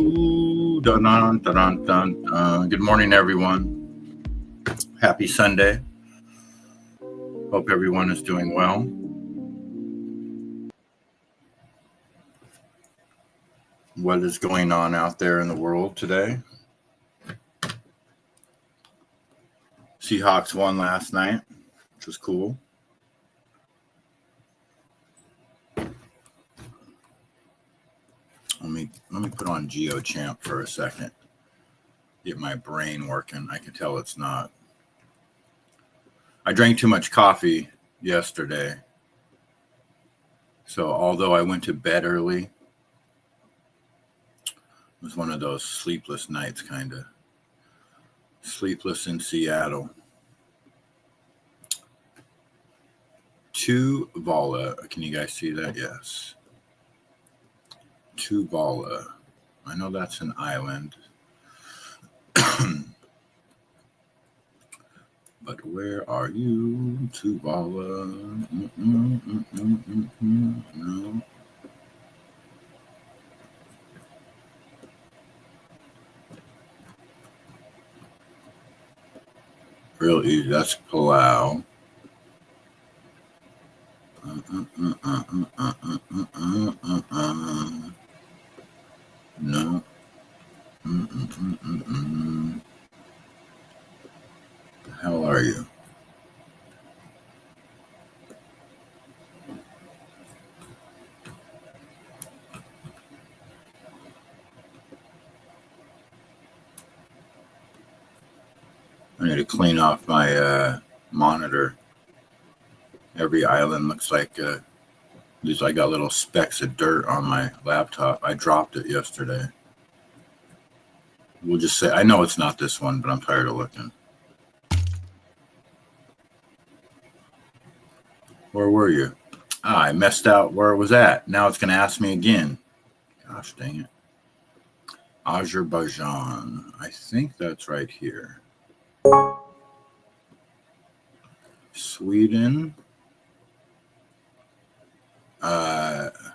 Ooh, dun, dun, dun, dun, dun. Good morning, everyone. Happy Sunday. Hope everyone is doing well. What is going on out there in the world today? Seahawks won last night, which was cool. Let me put on GeoChamp for a second. Get my brain working. I can tell it's not. I drank too much coffee yesterday. So although I went to bed early, it was one of those sleepless nights, kind of. Sleepless in Seattle. Tuvalu. Can you guys see that? Yes. Tuvalu. I know that's an island. But where are you, Tuvalu? No. Real easy. That's Palau. No. The hell are you? I need to clean off my monitor. Every island looks like I got little specks of dirt on my laptop. I dropped it yesterday. We'll just say, I know it's not this one, but I'm tired of looking. Where were you? I messed out where it was at. Now it's going to ask me again. Gosh dang it. Azerbaijan. I think that's right here. Sweden.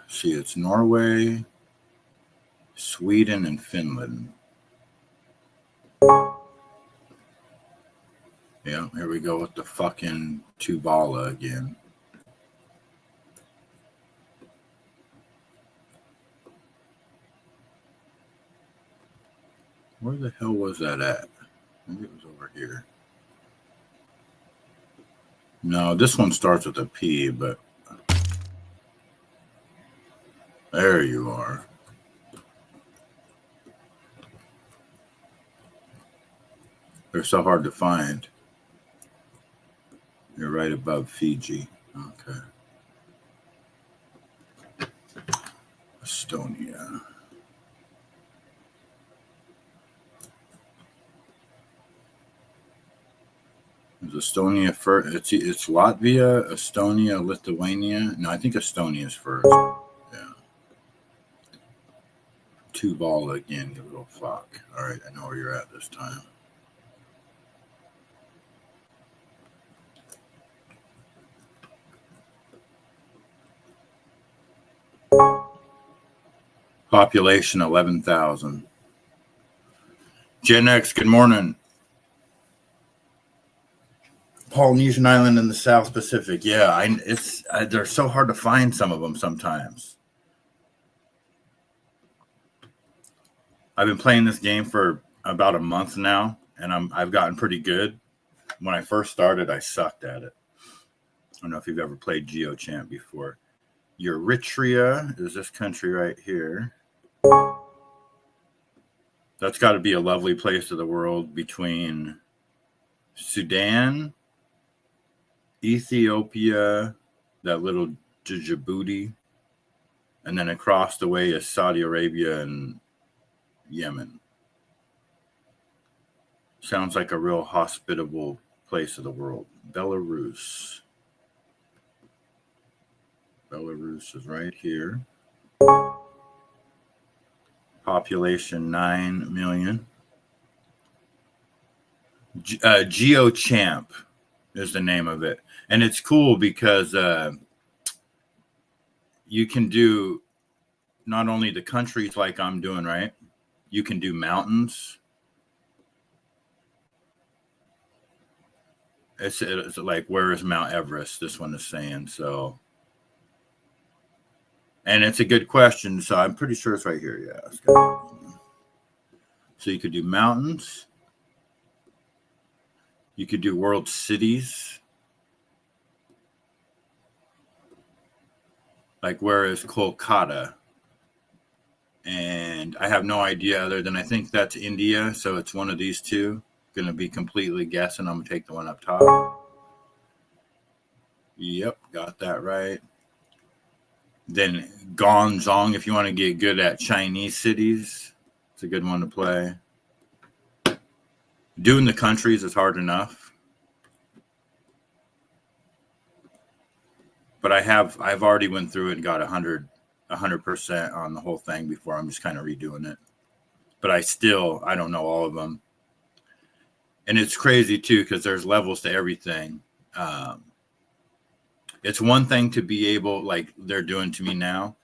See, it's Norway, Sweden, and Finland. Yeah, here we go with the fucking Tuvalu again. Where the hell was that at? Maybe it was over here. No, this one starts with a P, but there you are. They're so hard to find. You're right above Fiji. Okay. Estonia. Is Estonia first? It's Latvia, Estonia, Lithuania. No, I think Estonia is first. Yeah. Tuvalu again, you little fuck. All right, I know where you're at this time. Population 11,000. Gen X, good morning. Polynesian island in the South Pacific. Yeah, they're so hard to find, some of them sometimes. I've been playing this game for about a month now, and I've gotten pretty good. When I first started, I sucked at it. I don't know if you've ever played GeoChamp before. Eritrea is this country right here. That's got to be a lovely place of the world between Sudan, Ethiopia, that little Djibouti, and then across the way is Saudi Arabia and Yemen. Sounds like a real hospitable place of the world. Belarus. Belarus is right here. Population 9 million. GeoChamp is the name of it. And it's cool because you can do not only the countries like I'm doing, right? You can do mountains. It's like, where is Mount Everest? This one is saying so. And it's a good question. So I'm pretty sure it's right here. Yeah. So you could do mountains. You could do world cities. Like, where is Kolkata? And I have no idea other than I think that's India. So it's one of these two. Going to be completely guessing. I'm going to take the one up top. Yep, got that right. Then Gonzong, if you want to get good at Chinese cities, it's a good one to play. Doing the countries is hard enough. But I've already went through it and got 100% on the whole thing before. I'm just kind of redoing it. But I don't know all of them. And it's crazy too, because there's levels to everything. It's one thing to be able, like they're doing to me now.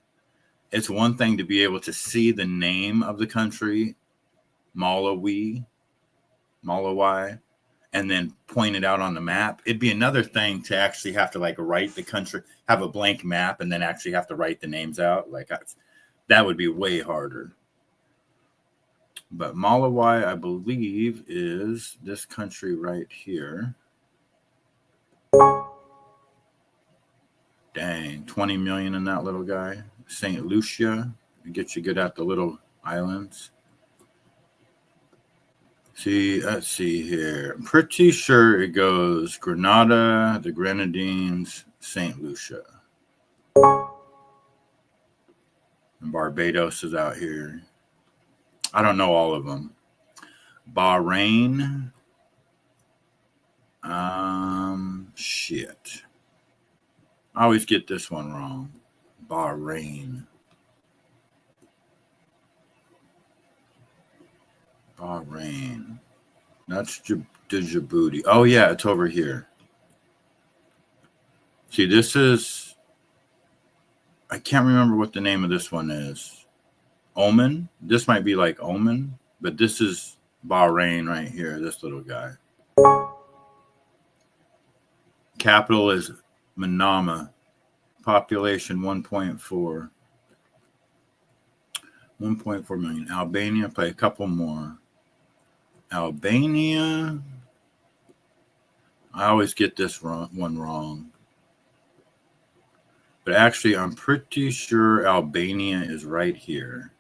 It's one thing to be able to see the name of the country, Malawi, and then point it out on the map. It'd be another thing to actually have to like write the country, have a blank map, and then actually have to write the names out. Like that would be way harder. But Malawi, I believe, is this country right here. Dang, 20 million in that little guy. St. Lucia, it gets you good at the little islands. See, let's see here. I'm pretty sure it goes Grenada, the Grenadines, St. Lucia. And Barbados is out here. I don't know all of them. Bahrain. Shit. I always get this one wrong. Bahrain. That's Djibouti. Oh, yeah, it's over here. See, this is... I can't remember what the name of this one is. Oman? This might be like Oman, but this is Bahrain right here, this little guy. Capital is Manama. Population 1.4. 1.4 million. Albania, play a couple more. Albania. I always get this one wrong. But actually, I'm pretty sure Albania is right here.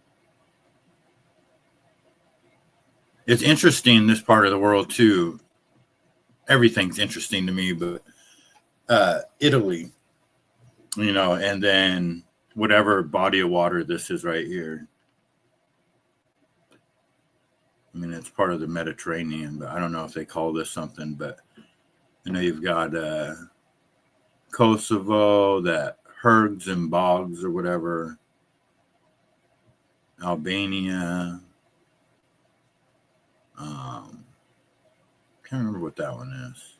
It's interesting, this part of the world, too. Everything's interesting to me, but Italy, and then whatever body of water this is right here. I mean, it's part of the Mediterranean, but I don't know if they call this something, but you've got Kosovo, that herds and bogs or whatever. Albania. Can't remember what that one is.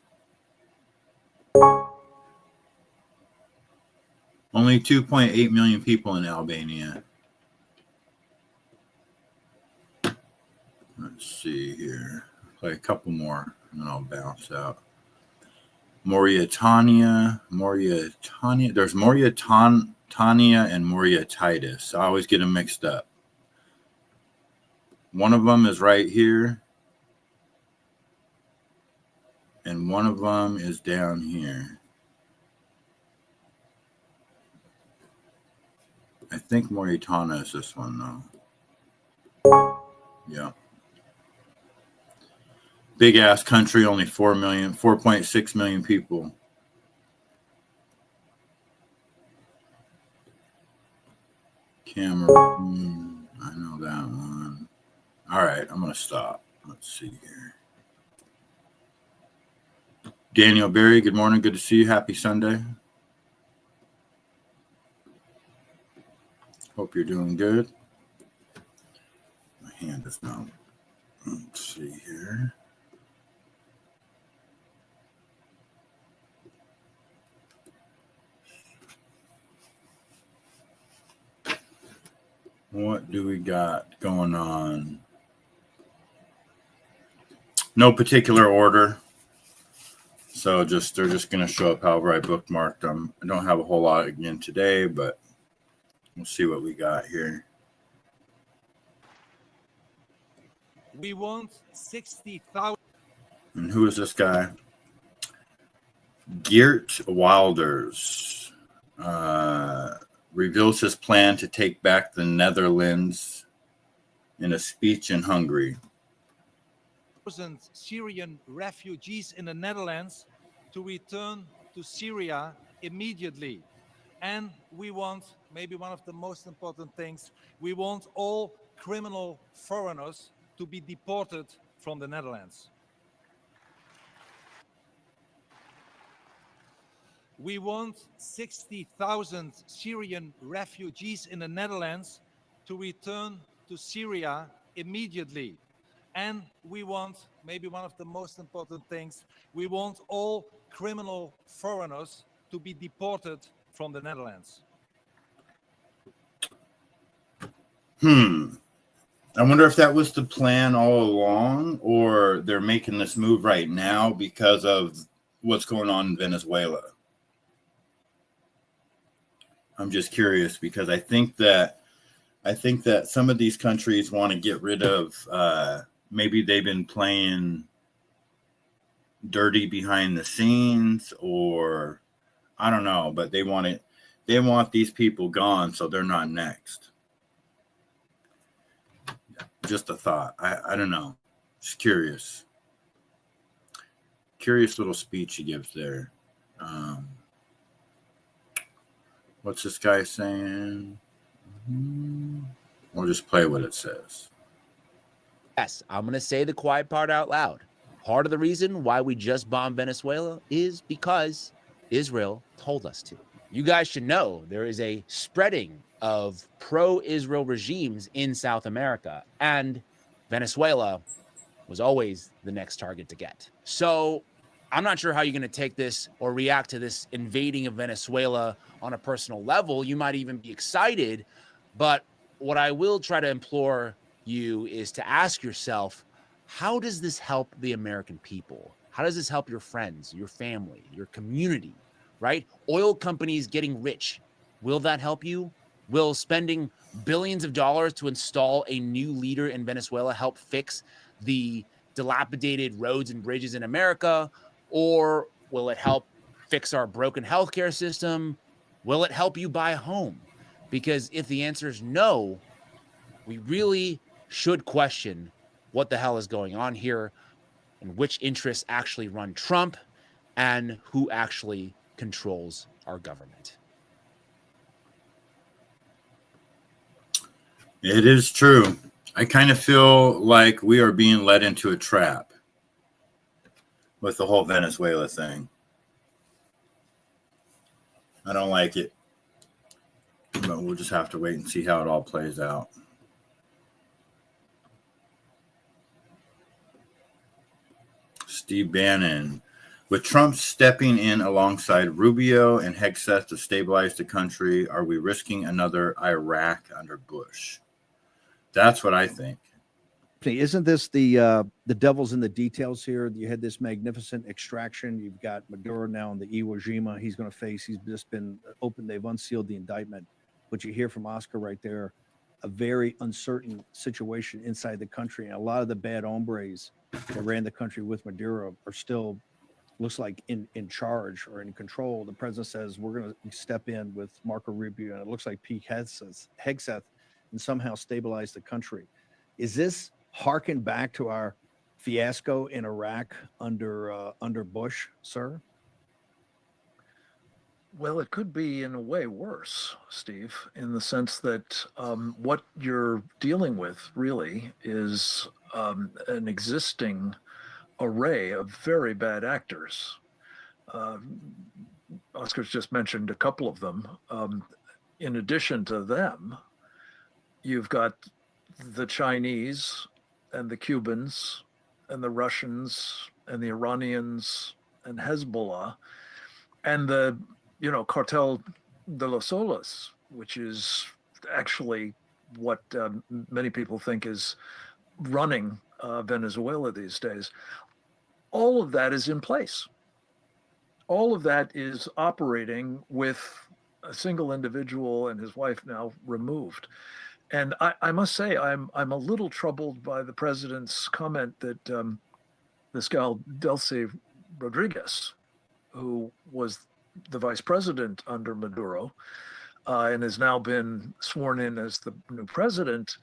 Only 2.8 million people in Albania. Let's see here. Play a couple more, and then I'll bounce out. Mauritania. There's Mauritania and Mauritius. I always get them mixed up. One of them is right here, and one of them is down here. I think Mauritania is this one, though. Yeah. Big ass country, only 4.6 million people. Cameroon, I know that one. All right, I'm going to stop. Let's see here. Daniel Berry, good morning. Good to see you. Happy Sunday. Hope you're doing good. My hand is not. Let's see here. What do we got going on? No particular order. So they're just going to show up however I bookmarked them. I don't have a whole lot again today, but we'll see what we got here. We want 60,000. And who is this guy? Geert Wilders reveals his plan to take back the Netherlands in a speech in Hungary. Syrian refugees in the Netherlands to return to Syria immediately. And we want, maybe one of the most important things, we want all criminal foreigners to be deported from the Netherlands. We want 60,000 Syrian refugees in the Netherlands to return to Syria immediately. And we want, maybe one of the most important things, we want all criminal foreigners to be deported from the Netherlands. I wonder if that was the plan all along, or they're making this move right now because of what's going on in Venezuela. I'm just curious because I think that some of these countries want to get rid of maybe they've been playing dirty behind the scenes, or I don't know, but they want these people gone so they're not next. Just a thought. I don't know. Just curious. Curious little speech he gives there. What's this guy saying? We'll just play what it says. Yes, I'm going to say the quiet part out loud. Part of the reason why we just bombed Venezuela is because Israel told us to. You guys should know there is a spreading of pro-Israel regimes in South America, and Venezuela was always the next target to get. So I'm not sure how you're going to take this or react to this invading of Venezuela on a personal level. You might even be excited, but what I will try to implore you is to ask yourself, how does this help the American people? How does this help your friends, your family, your community, right? Oil companies getting rich. Will that help you? Will spending billions of dollars to install a new leader in Venezuela help fix the dilapidated roads and bridges in America? Or will it help fix our broken healthcare system? Will it help you buy a home? Because if the answer is no, we really should question what the hell is going on here and which interests actually run Trump and who actually controls our government. It is true. I kind of feel like we are being led into a trap with the whole Venezuela thing. I don't like it, but we'll just have to wait and see how it all plays out. Steve Bannon. With Trump stepping in alongside Rubio and Hegseth to stabilize the country, are we risking another Iraq under Bush? That's what I think. Isn't this the devil's in the details here? You had this magnificent extraction. You've got Maduro now in the Iwo Jima. He's going to face. He's just been open. They've unsealed the indictment. But you hear from Oscar right there, a very uncertain situation inside the country. And a lot of the bad hombres that ran the country with Maduro are still, looks like, in charge or in control. The president says we're going to step in with Marco Rubio, and it looks like Pete Hegseth and somehow stabilize the country. Is this harken back to our fiasco in Iraq under Bush, sir? Well, it could be in a way worse, Steve, in the sense that what you're dealing with really is an existing array of very bad actors. Oscar's just mentioned a couple of them. In addition to them, you've got the Chinese and the Cubans and the Russians and the Iranians and Hezbollah and the Cartel de los Soles, which is actually what many people think is running Venezuela these days. All of that is in place. All of that is operating with a single individual and his wife now removed. And I must say, I'm a little troubled by the president's comment that this gal Delcy Rodriguez, who was the vice president under Maduro and has now been sworn in as the new president,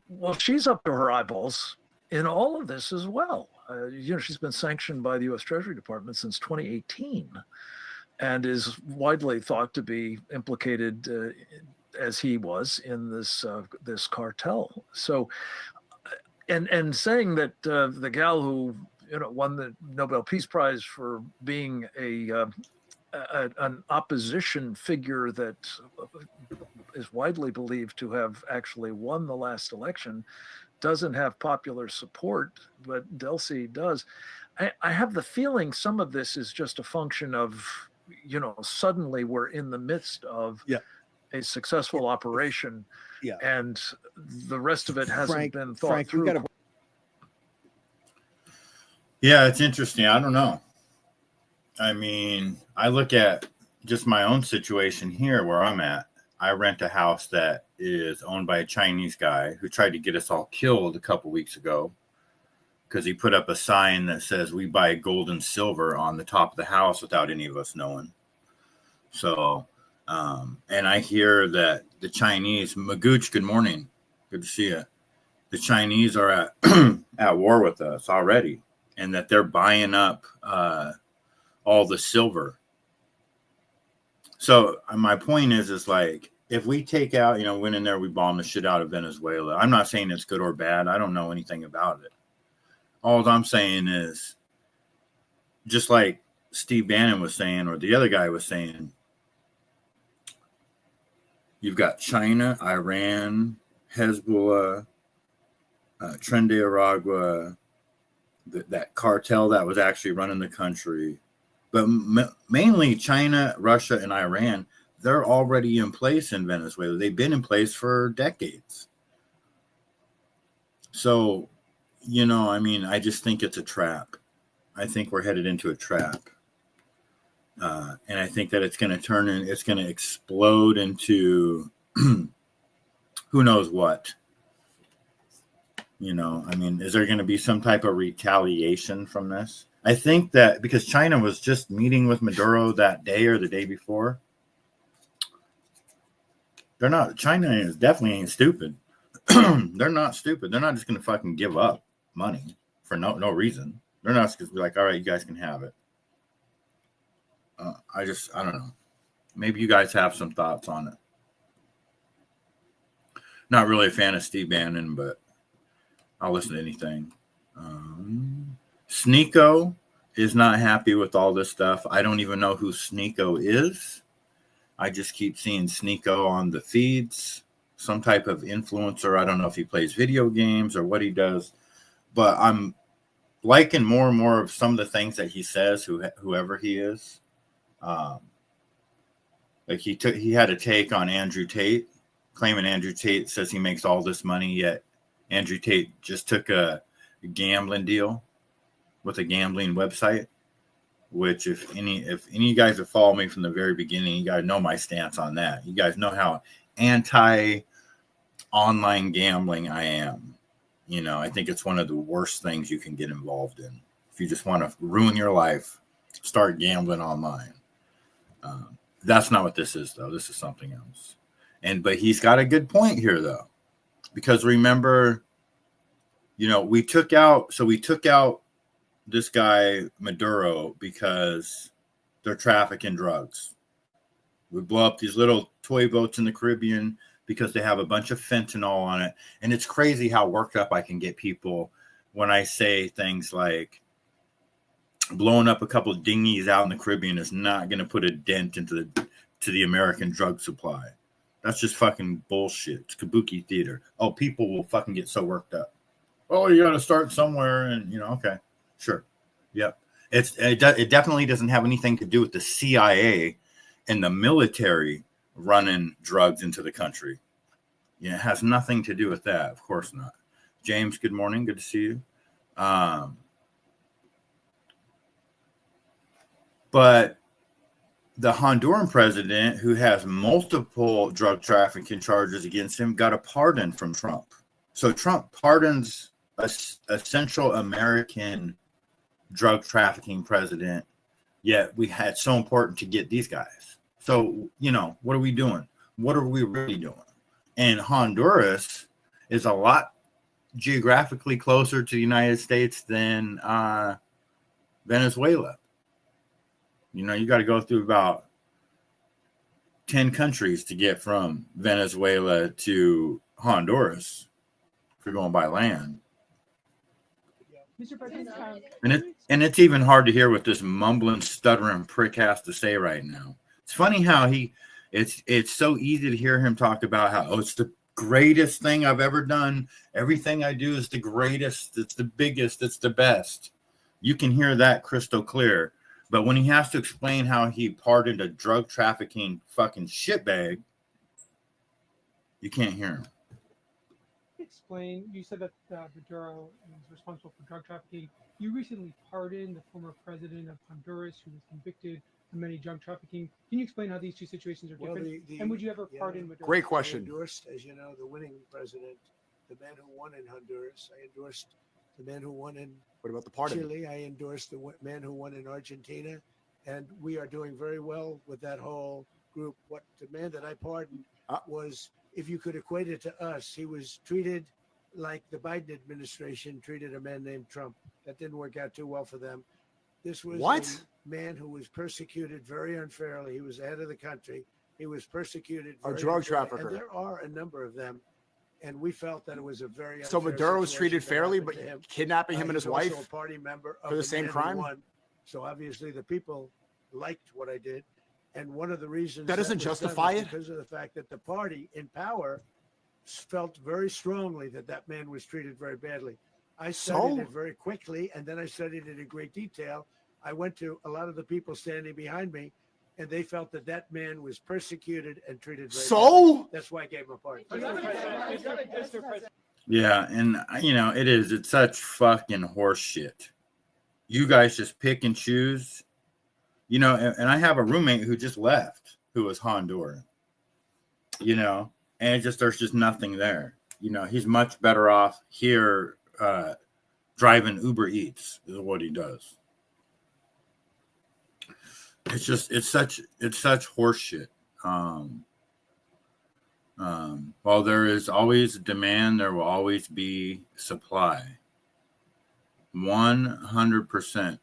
well, she's up to her eyeballs in all of this as well. She's been sanctioned by the U.S. Treasury Department since 2018 and is widely thought to be implicated as he was in this cartel. So, and saying that the gal who won the Nobel Peace Prize for being an opposition figure that is widely believed to have actually won the last election doesn't have popular support, but Delcy does. I have the feeling some of this is just a function of, suddenly we're in the midst of a successful operation, and the rest of it hasn't been thought through. Yeah, it's interesting. I don't know. I mean, I look at just my own situation here where I'm at. I rent a house that is owned by a Chinese guy who tried to get us all killed a couple weeks ago because he put up a sign that says we buy gold and silver on the top of the house without any of us knowing. So, and I hear that the Chinese, Magooch, good morning. Good to see you. The Chinese are at at war with us already, and that they're buying up all the silver. So my point is like, if we take out, went in there, we bombed the shit out of Venezuela. I'm not saying it's good or bad. I don't know anything about it. All I'm saying is, just like Steve Bannon was saying, or the other guy was saying, you've got China, Iran, Hezbollah, Tren de Aragua, that cartel that was actually running the country. But mainly China, Russia, and Iran, they're already in place in Venezuela. They've been in place for decades. So, I just think it's a trap. I think we're headed into a trap. And I think that it's going to it's going to explode into who knows what. Is there going to be some type of retaliation from this? I think that because China was just meeting with Maduro that day or the day before, China is definitely ain't stupid. They're not stupid. They're not just going to fucking give up money for no reason. They're not just going to be like, all right, you guys can have it. I don't know. Maybe you guys have some thoughts on it. Not really a fan of Steve Bannon, but I'll listen to anything. Sneeko is not happy with all this stuff. I don't even know who Sneeko is. I just keep seeing Sneeko on the feeds, some type of influencer. I don't know if he plays video games or what he does, but I'm liking more and more of some of the things that he says, whoever he is. Like he had a take on Andrew Tate, claiming Andrew Tate says he makes all this money, yet Andrew Tate just took a gambling deal with a gambling website, which if any of you guys have followed me from the very beginning, you guys know my stance on that. You guys know how anti-online gambling I am. I think it's one of the worst things you can get involved in. If you just want to ruin your life, start gambling online. That's not what this is, though. This is something else. But he's got a good point here, though, because remember, we took out this guy Maduro because they're trafficking drugs. We blow up these little toy boats in the Caribbean because they have a bunch of fentanyl on it. And it's crazy how worked up I can get people when I say things like blowing up a couple of dinghies out in the Caribbean is not going to put a dent into the American drug supply. That's just fucking bullshit. It's kabuki theater. Oh, people will fucking get so worked up. Oh, you got to start somewhere, and okay, sure, yep. It definitely doesn't have anything to do with the CIA and the military running drugs into the country. Yeah, it has nothing to do with that. Of course not. James, good morning. Good to see you. But the Honduran president, who has multiple drug trafficking charges against him, got a pardon from Trump. So Trump pardons a Central American drug trafficking president, yet we had so important to get these guys. So, what are we doing? What are we really doing? And Honduras is a lot geographically closer to the United States than Venezuela. You got to go through about 10 countries to get from Venezuela to Honduras if you're going by land. Mr. President, And it's even hard to hear what this mumbling, stuttering prick has to say right now. It's funny how it's so easy to hear him talk about how, it's the greatest thing I've ever done. Everything I do is the greatest. It's the biggest. It's the best. You can hear that crystal clear. But when he has to explain how he pardoned a drug trafficking fucking shitbag, you can't hear him. explain, you said that Maduro is responsible for drug trafficking. You recently pardoned the former president of Honduras who was convicted of many drug trafficking. Can you explain how these two situations are different? And would you ever pardon Maduro? Great question. I endorsed, as you know, the winning president, the man who won in Honduras. I endorsed the man who won in What about the pardon? Chile. I endorsed the man who won in Argentina. And we are doing very well with that whole group. What the man that I pardoned was, if you could equate it to us, he was treated like the Biden administration treated a man named Trump. That didn't work out too well for them. This was a man who was persecuted very unfairly. He was the head of the country. He was persecuted. A drug unfairly. trafficker. And there are a number of them. And we felt that it was a very So unfair Maduro was treated situation that fairly, happened but to him. kidnapping him and his He's also wife a party member of for the same man who crime? won. So obviously the people liked what I did. And one of the reasons That doesn't was done justify was it? because of the fact that the party in power felt very strongly that that man was treated very badly. I studied it very quickly, and then I studied it in great detail. I went to a lot of the people standing behind me, and they felt that that man was persecuted and treated very badly. That's why I gave him a pardon. Yeah, and it is. It's such fucking horse shit. You guys just pick and choose. And I have a roommate who just left, who was Honduran. And there's just nothing there. He's much better off here driving Uber Eats is what he does. It's such horse shit. While there is always demand, there will always be supply. 100%.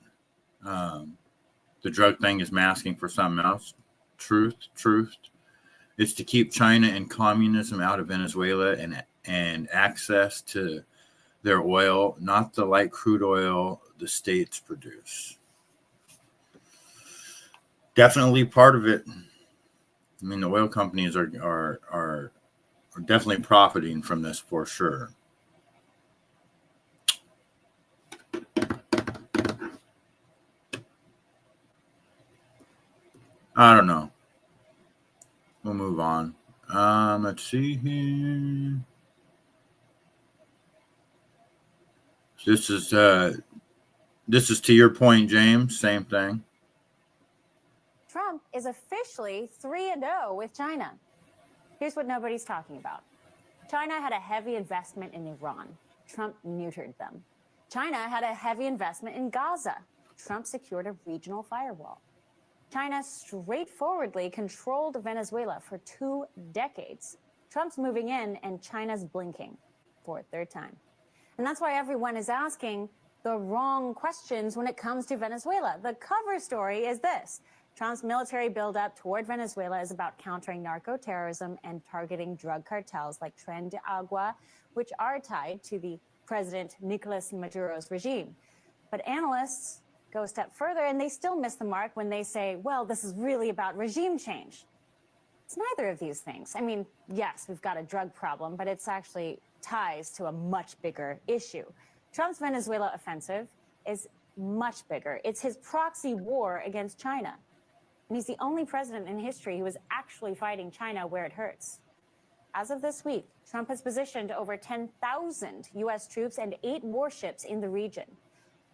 The drug thing is masking for something else. Truth. It's to keep China and communism out of Venezuela and access to their oil, not the light crude oil the states produce. Definitely part of it. I mean, the oil companies are definitely profiting from this for sure. I don't know. We'll move on. Let's see here. This is to your point, James. Same thing. Trump is officially 3-0 with China. Here's what nobody's talking about. China had a heavy investment in Iran. Trump neutered them. China had a heavy investment in Gaza. Trump secured a regional firewall. China straightforwardly controlled Venezuela for 2 decades. Trump's moving in and China's blinking for a third time. And that's why everyone is asking the wrong questions when it comes to Venezuela. The cover story is this. Trump's military buildup toward Venezuela is about countering narco-terrorism and targeting drug cartels like Tren de Agua, which are tied to the President Nicolas Maduro's regime. But analysts go a step further and they still miss the mark when they say, well, this is really about regime change. It's neither of these things. I mean, yes, we've got a drug problem, but it's actually ties to a much bigger issue. Trump's Venezuela offensive is much bigger. It's his proxy war against China. And he's the only president in history who is actually fighting China where it hurts. as of this week, Trump has positioned over 10,000 U.S. troops and 8 warships in the region.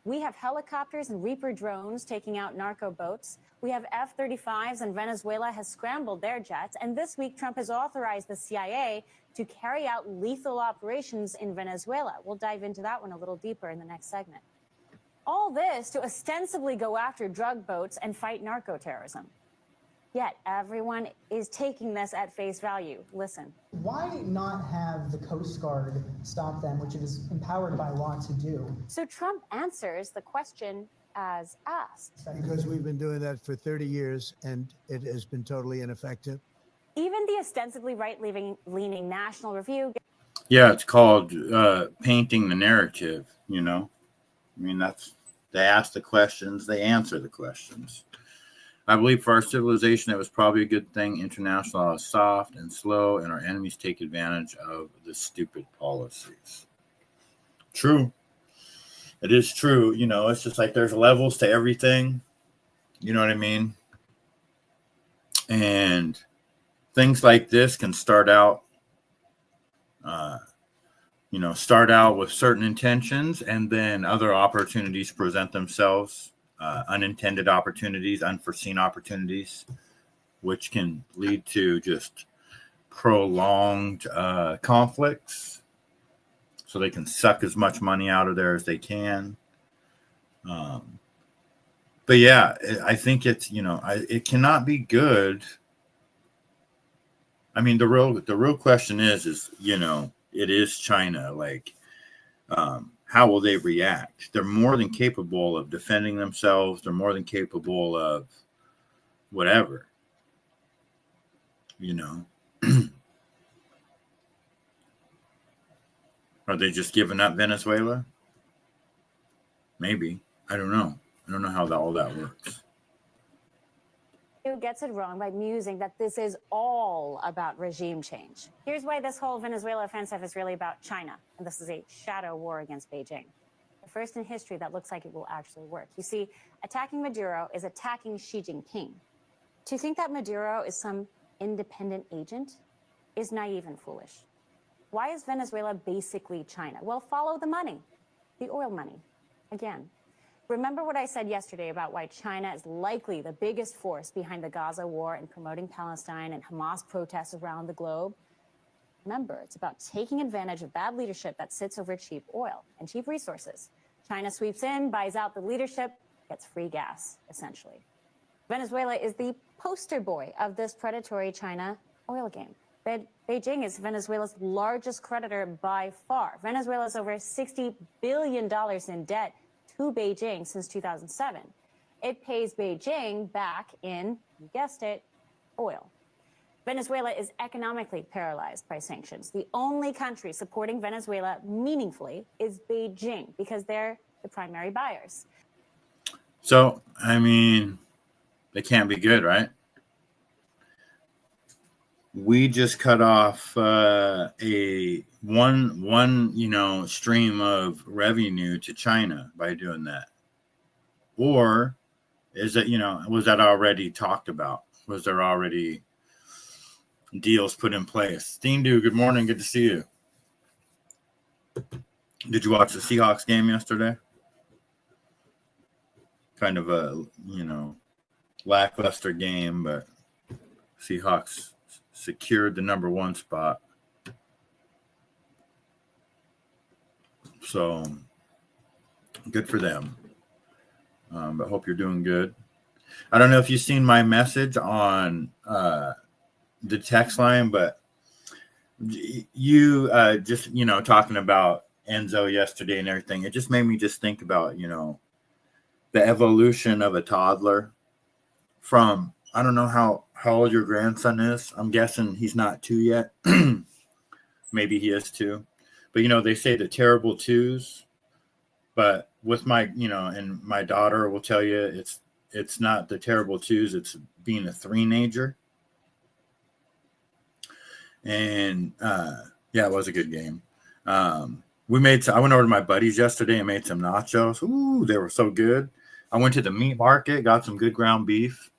We have helicopters and Reaper drones taking out narco boats. We have F-35s, and Venezuela has scrambled their jets. And this week, Trump has authorized the CIA to carry out lethal operations in Venezuela. We'll dive into that one a little deeper in the next segment. All this to ostensibly go after drug boats and fight narco terrorism. Yet everyone is taking this at face value. Listen. Why not have the Coast Guard stop them, which it is empowered by law to do? So Trump answers the question as asked. Because we've been doing that for 30 years and it has been totally ineffective. Even the ostensibly right-leaning National Review. Yeah, it's called painting the narrative, you know. I mean, they ask the questions, they answer the questions. I believe for our civilization, it was probably a good thing. International law is soft and slow, and our enemies take advantage of the stupid policies. True. It is true. You know, it's just like there's levels to everything. You know what I mean? And things like this can start out, with certain intentions, and then other opportunities present themselves. Unintended opportunities, unforeseen opportunities, which can lead to just prolonged conflicts, so they can suck as much money out of there as they can. But yeah, I think it's, it cannot be good. I mean, the real question is, it is China. Like, how will they react? They're more than capable of defending themselves. They're more than capable of whatever, Are they just giving up Venezuela? Maybe. I don't know. I don't know how all that works. Who gets it wrong by musing that this is all about regime change. Here's why this whole Venezuela offensive is really about China, and this is a shadow war against Beijing. The first in history that looks like it will actually work. You see, attacking Maduro is attacking Xi Jinping. To think that Maduro is some independent agent is naive and foolish. Why is Venezuela basically China? Well, follow the money, the oil money. Again, remember what I said yesterday about why China is likely the biggest force behind the Gaza war and promoting Palestine and Hamas protests around the globe? Remember, it's about taking advantage of bad leadership that sits over cheap oil and cheap resources. China sweeps in, buys out the leadership, gets free gas, essentially. Venezuela is the poster boy of this predatory China oil game. Beijing is Venezuela's largest creditor by far. Venezuela is over $60 billion in debt to Beijing since 2007. It pays Beijing back in, you guessed it, oil. Venezuela is economically paralyzed by sanctions. The only country supporting Venezuela meaningfully is Beijing because they're the primary buyers. So, I mean, they can't be good, right? We just cut off a one stream of revenue to China by doing that. Or is it, was that already talked about? Was there already deals put in place? Steendu, good morning. Good to see you. Did you watch the Seahawks game yesterday? Kind of a, lackluster game, but Seahawks secured the #1 spot. So good for them. But hope you're doing good. I don't know if you've seen my message on the text line, but you just, talking about Enzo yesterday and everything, it just made me just think about, the evolution of a toddler from, I don't know how old your grandson is. I'm guessing he's not 2 yet. Maybe he is 2. But, they say the terrible twos. But with my, and my daughter will tell you it's not the terrible twos. It's being a 3-nager. And, yeah, it was a good game. I went over to my buddies yesterday and made some nachos. Ooh, they were so good. I went to the meat market, got some good ground beef.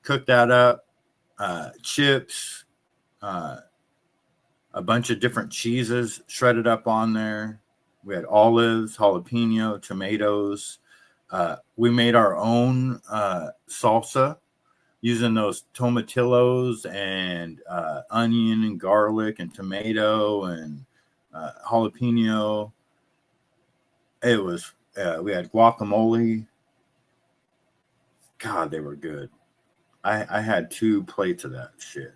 Cook that up, chips, a bunch of different cheeses shredded up on there. We had olives, jalapeno, tomatoes. We made our own salsa using those tomatillos and onion and garlic and tomato and jalapeno. It was, we had guacamole. God, they were good. I had 2 plates of that shit.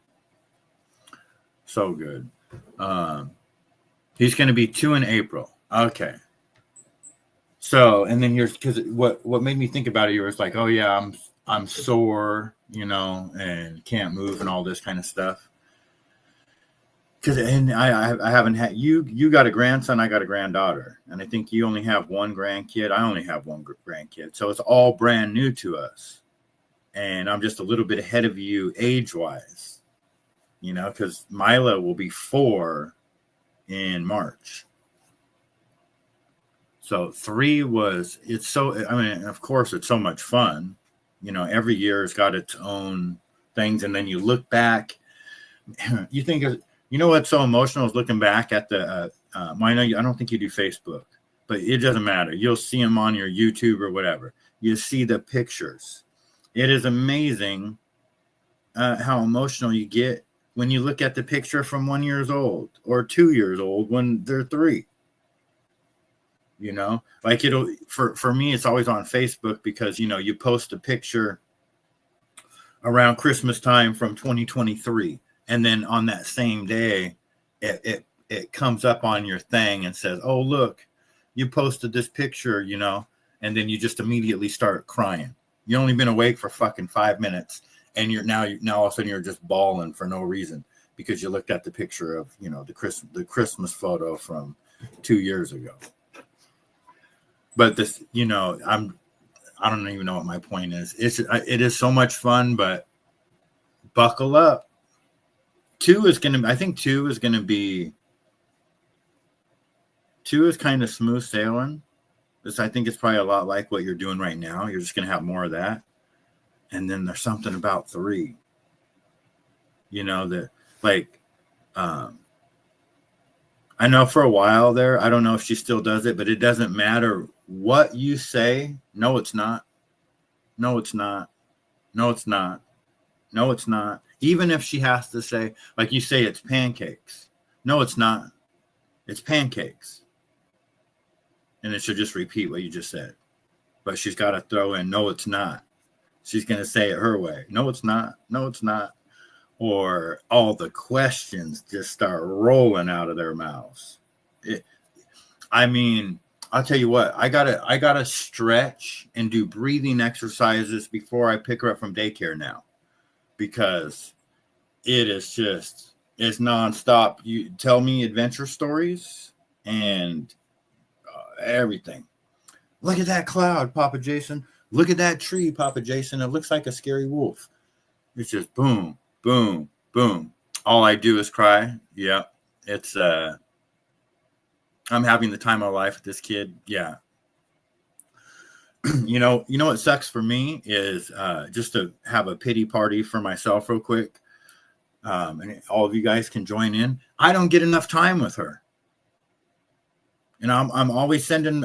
So good. He's going to be 2 in April. Okay. So, and then here's, because what made me think about it, you was like, oh yeah, I'm sore, you know, and can't move and all this kind of stuff. Because, and I haven't had, you got a grandson, I got a granddaughter, and I think you only have 1 grandkid. I only have 1 grandkid, so it's all brand new to us, and I'm just a little bit ahead of you age-wise, you know, because Mila will be 4 in March. So 3 was, it's so, I mean, of course, it's so much fun. You know, every year has got its own things. And then you look back, you think, you know what's so emotional is looking back at the, I don't think you do Facebook, but it doesn't matter. You'll see them on your YouTube or whatever. You see the pictures. It is amazing how emotional you get when you look at the picture from 1 year old or 2 years old when they're 3. You know, like it'll, for me, it's always on Facebook because, you know, you post a picture around Christmas time from 2023. And then on that same day, it comes up on your thing and says, oh, look, you posted this picture, you know, and then you just immediately start crying. You only been awake for fucking 5 minutes. And you're now all of a sudden you're just bawling for no reason because you looked at the picture of, you know, the Christmas photo from 2 years ago. But this, you know, I don't even know what my point is. It is so much fun, but buckle up. 2 is going to, I think 2 is going to be, 2 is kind of smooth sailing. I think it's probably a lot like what you're doing right now. You're just going to have more of that. And then there's something about 3, you know, that like, I know for a while there, I don't know if she still does it, but it doesn't matter what you say. No, it's not. No, it's not. No, it's not. No, it's not. Even if she has to say, like you say, it's pancakes. No, it's not. It's pancakes. And it should just repeat what you just said. But she's got to throw in, no, it's not. She's going to say it her way. No, it's not. No, it's not. Or all the questions just start rolling out of their mouths. I mean, I'll tell you what, I gotta stretch and do breathing exercises before I pick her up from daycare now, because it's nonstop. You tell me adventure stories and everything. Look at that cloud, Papa Jason. Look at that tree, Papa Jason. It looks like a scary wolf. It's just boom, boom, boom. All I do is cry. Yeah, it's I'm having the time of my life with this kid. Yeah. You know what sucks for me is just to have a pity party for myself real quick. And all of you guys can join in. I don't get enough time with her. And I'm always sending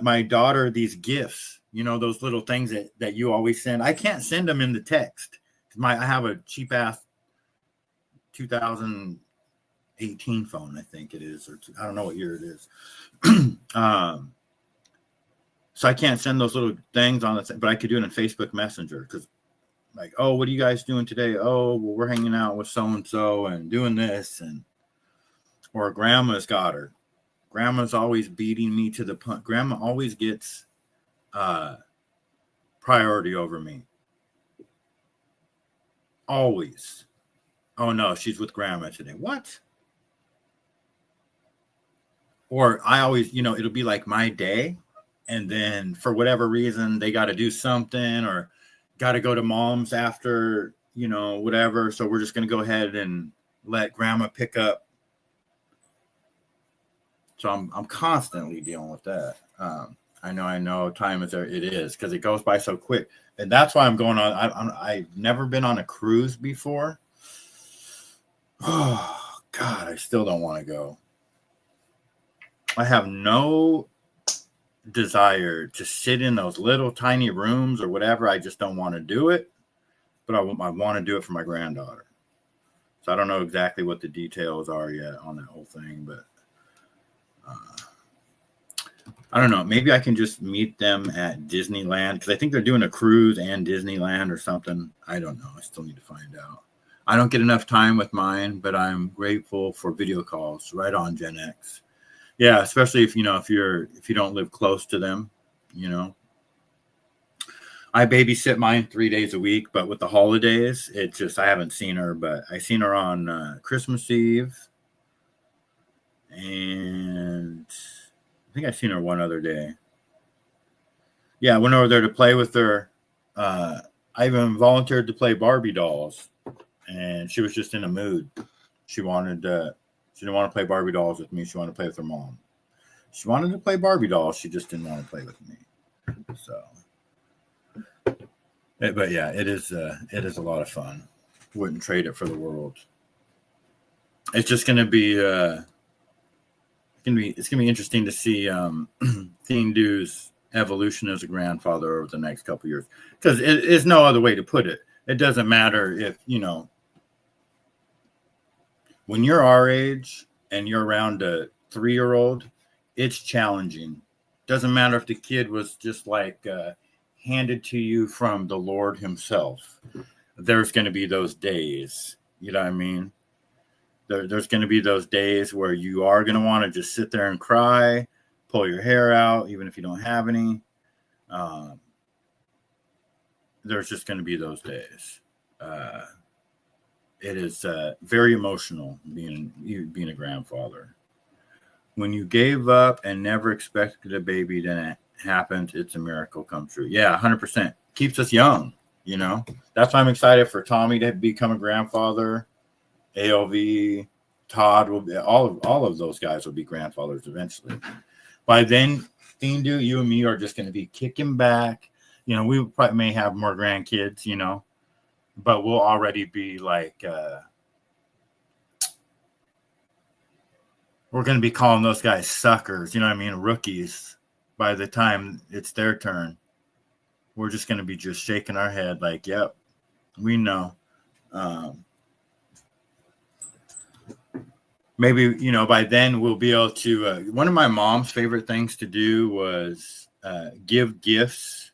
my daughter these gifts, you know, those little things that you always send. I can't send them in the text. I have a cheap ass 2018 phone, I think it is, or I don't know what year it is. So I can't send those little things on the, but I could do it in Facebook Messenger, because like, oh, what are you guys doing today? Oh, well, we're hanging out with so-and-so and doing this, and or grandma's got her. Grandma's always beating me to the punch. Grandma always gets priority over me. Always. Oh no, she's with grandma today. What? Or I always, it'll be like my day, and then for whatever reason they got to do something or got to go to mom's after, whatever. So we're just going to go ahead and let grandma pick up. So I'm constantly dealing with that. I know time is there. It is, because it goes by so quick. And that's why I'm going on. I've never been on a cruise before. Oh, God, I still don't want to go. I have no desire to sit in those little tiny rooms or whatever. I just don't want to do it. But I want to do it for my granddaughter. So I don't know exactly what the details are yet on that whole thing, but I don't know. Maybe I can just meet them at Disneyland because I think they're doing a cruise and Disneyland or something. I don't know. I still need to find out. I don't get enough time with mine, but I'm grateful for video calls. Right on, Gen X. Yeah, especially if you don't live close to them, you know. I babysit mine 3 days a week, but with the holidays, I haven't seen her, but I seen her on Christmas Eve. And I think I've seen her one other day. Yeah, I went over there to play with her. I even volunteered to play Barbie dolls, and she was just in a mood. She didn't want to play Barbie dolls with me. She wanted to play with her mom. She wanted to play Barbie dolls. She just didn't want to play with me. So. But yeah, it is a lot of fun. Wouldn't trade it for the world. It's just going to be it's gonna be interesting to see Du's evolution as a grandfather over the next couple of years, because it is no other way to put it. It doesn't matter if when you're our age and you're around a 3-year-old, it's challenging. Doesn't matter if the kid was just like handed to you from the Lord himself. There's going to be those days, you know what I mean? There's going to be those days where you are going to want to just sit there and cry, pull your hair out, even if you don't have any. There's just going to be those days. It is very emotional being a grandfather. When you gave up and never expected a baby, then it happens. It's a miracle come true. Yeah, 100%. Keeps us young, you know. That's why I'm excited for Tommy to become a grandfather. ALV, Todd will be all of those guys will be grandfathers eventually. By then, Thindu, you and me are just going to be kicking back. You know, we probably may have more grandkids, you know, but we'll already be like we're going to be calling those guys suckers, you know what I mean, rookies. By the time it's their turn, we're just going to be just shaking our head like, yep, we know. Maybe, you know, by then we'll be able to, one of my mom's favorite things to do was give gifts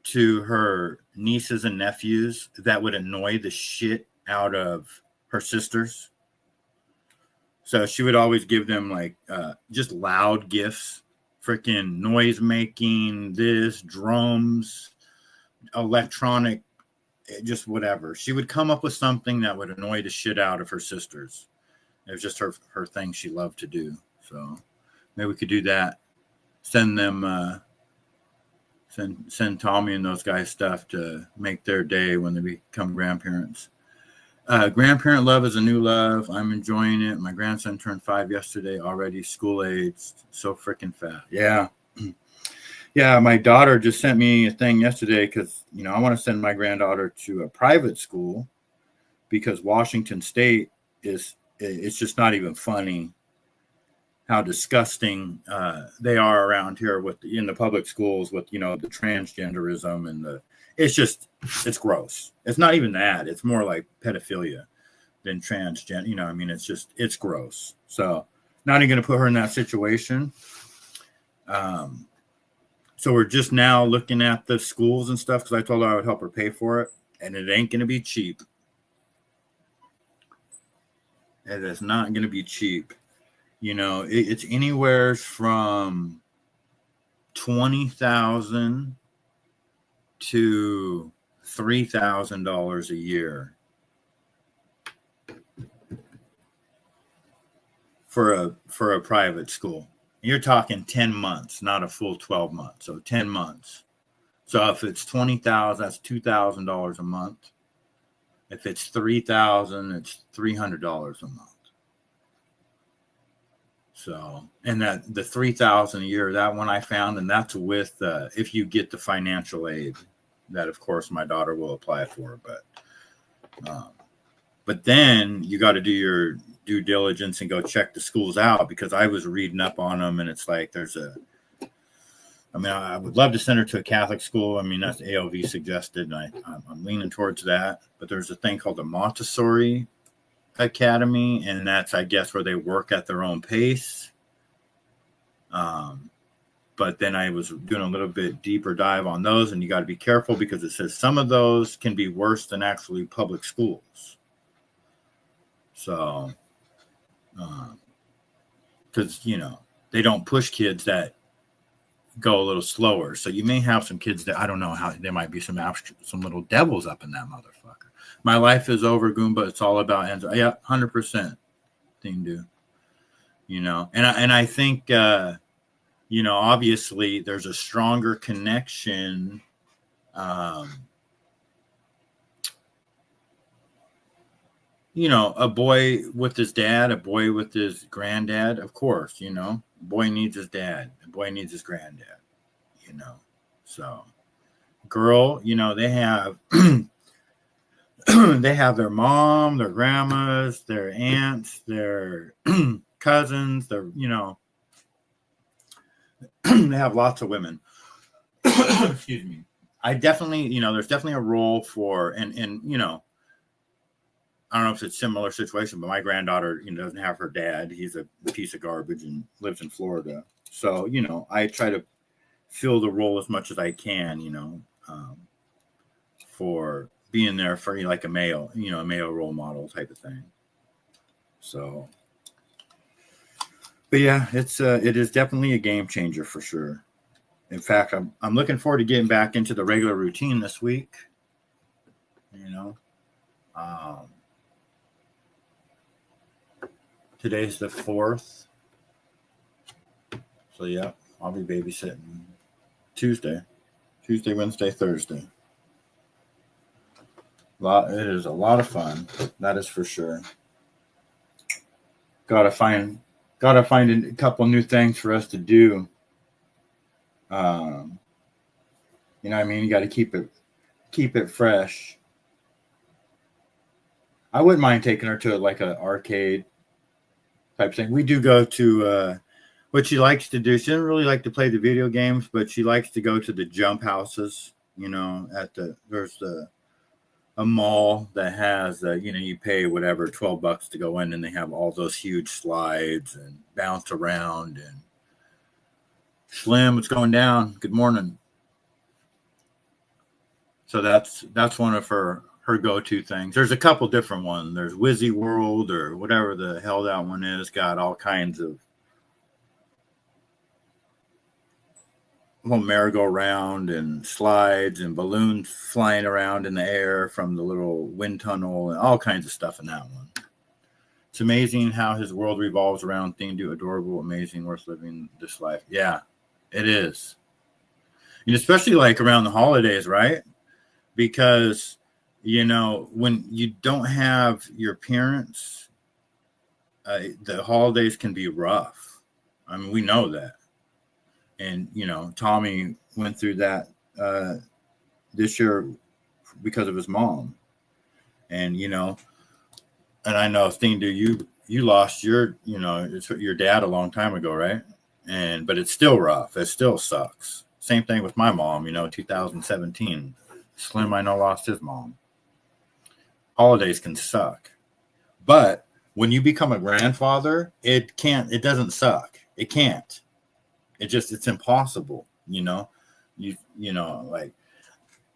to her nieces and nephews that would annoy the shit out of her sisters. So she would always give them like just loud gifts, freaking noise making, drums, electronic, just whatever. She would come up with something that would annoy the shit out of her sisters. It was just her thing she loved to do. So maybe we could do that. Send them, send Tommy and those guys stuff to make their day when they become grandparents. Grandparent love is a new love. I'm enjoying it. My grandson turned 5 yesterday, already school aged. So freaking fast. Yeah. Yeah, my daughter just sent me a thing yesterday because, you know, I want to send my granddaughter to a private school because Washington State it's just not even funny how disgusting they are around here in the public schools with, you know, the transgenderism and it's gross. It's not even that. It's more like pedophilia than transgender. You know, I mean, it's gross. So not even going to put her in that situation. So we're just now looking at the schools and stuff because I told her I would help her pay for it, and it ain't going to be cheap. It is not going to be cheap. You know, it's anywhere from $20,000 to $3,000 a year for a private school. You're talking 10 months, not a full 12 months. So 10 months. So if it's $20,000, that's $2,000 a month. If it's $3,000, it's $300 a month. So, and that the $3,000 a year, that one I found, and that's with if you get the financial aid, that of course my daughter will apply for. But But then you got to do your due diligence and go check the schools out, because I was reading up on them, and it's like I would love to send her to a Catholic school. I mean, that's AOV suggested, and I'm leaning towards that. But there's a thing called the Montessori Academy, and that's, I guess, where they work at their own pace. But then I was doing a little bit deeper dive on those, and you got to be careful, because it says some of those can be worse than actually public schools. So, because, they don't push kids that go a little slower. So you may have some kids that, I don't know how, there might be some little devils up in that motherfucker. My life is over, Goomba. It's all about ends. Yeah, 100% thing, dude. And I think, obviously there's a stronger connection. A boy with his dad, a boy with his granddad, of course, boy needs his dad, a boy needs his granddad, so girl, they have, they have their mom, their grandmas, their aunts, their cousins, they have lots of women. Excuse me. I definitely, there's definitely a role for, and I don't know if it's a similar situation, but my granddaughter, doesn't have her dad. He's a piece of garbage and lives in Florida. So, I try to fill the role as much as I can, for being there for like a male, a male role model type of thing. So, but yeah, it is definitely a game changer for sure. In fact, I'm looking forward to getting back into the regular routine this week. Today's the 4th. So yeah, I'll be babysitting Tuesday, Wednesday, Thursday. It is a lot of fun. That is for sure. Gotta find a couple new things for us to do. You know what I mean? You got to keep it fresh. I wouldn't mind taking her to like an arcade type thing. We do go to what she likes to do. She doesn't really like to play the video games, but she likes to go to the jump houses. There's a mall that has you pay whatever $12 to go in, and they have all those huge slides and bounce around. And Slim, what's going down? Good morning. So that's one of her go-to things. There's a couple different ones. There's Wizzy World or whatever the hell that one is. Got all kinds of little merry-go-round and slides and balloons flying around in the air from the little wind tunnel and all kinds of stuff in that one. It's amazing how his world revolves around Thindu. Adorable, amazing, worth living this life. Yeah, it is. And especially like around the holidays, right? Because when you don't have your parents, the holidays can be rough. I mean, we know that. And, Tommy went through that this year because of his mom. And, and I know, Thindu, you lost your dad a long time ago, right? But it's still rough. It still sucks. Same thing with my mom, 2017. Slim, I know, lost his mom. Holidays can suck, but when you become a grandfather, it doesn't suck. It can't. It's impossible. Like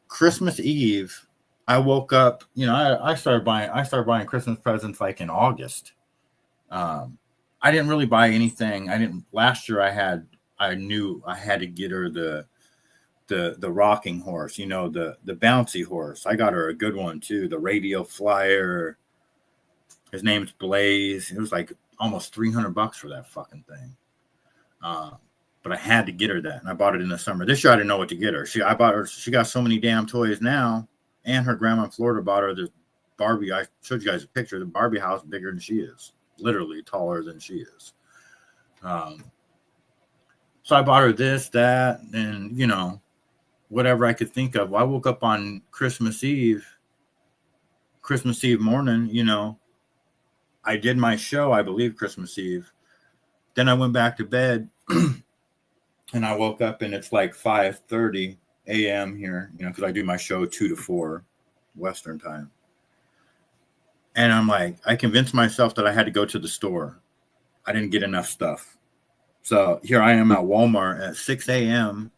Christmas Eve, I woke up. I started buying Christmas presents like in August. I didn't really buy anything. Last year. I knew I had to get her the rocking horse, the bouncy horse. I got her a good one too. The radio flyer. His name's Blaze. It was like almost $300 for that fucking thing. But I had to get her that, and I bought it in the summer. This year I didn't know what to get her. She got so many damn toys now, and her grandma in Florida bought her this Barbie. I showed you guys a picture. The Barbie house bigger than she is, literally taller than she is. So I bought her this, that, and whatever I could think of. Well, I woke up on Christmas Eve Christmas Eve morning, you know, I did my show, I believe, Christmas Eve. Then I went back to bed and I woke up and it's like 5:30 a.m. here, you know, because I do my show 2 to 4 Western time. And I'm like, I convinced myself that I had to go to the store. I didn't get enough stuff. So here I am at Walmart at 6 a.m.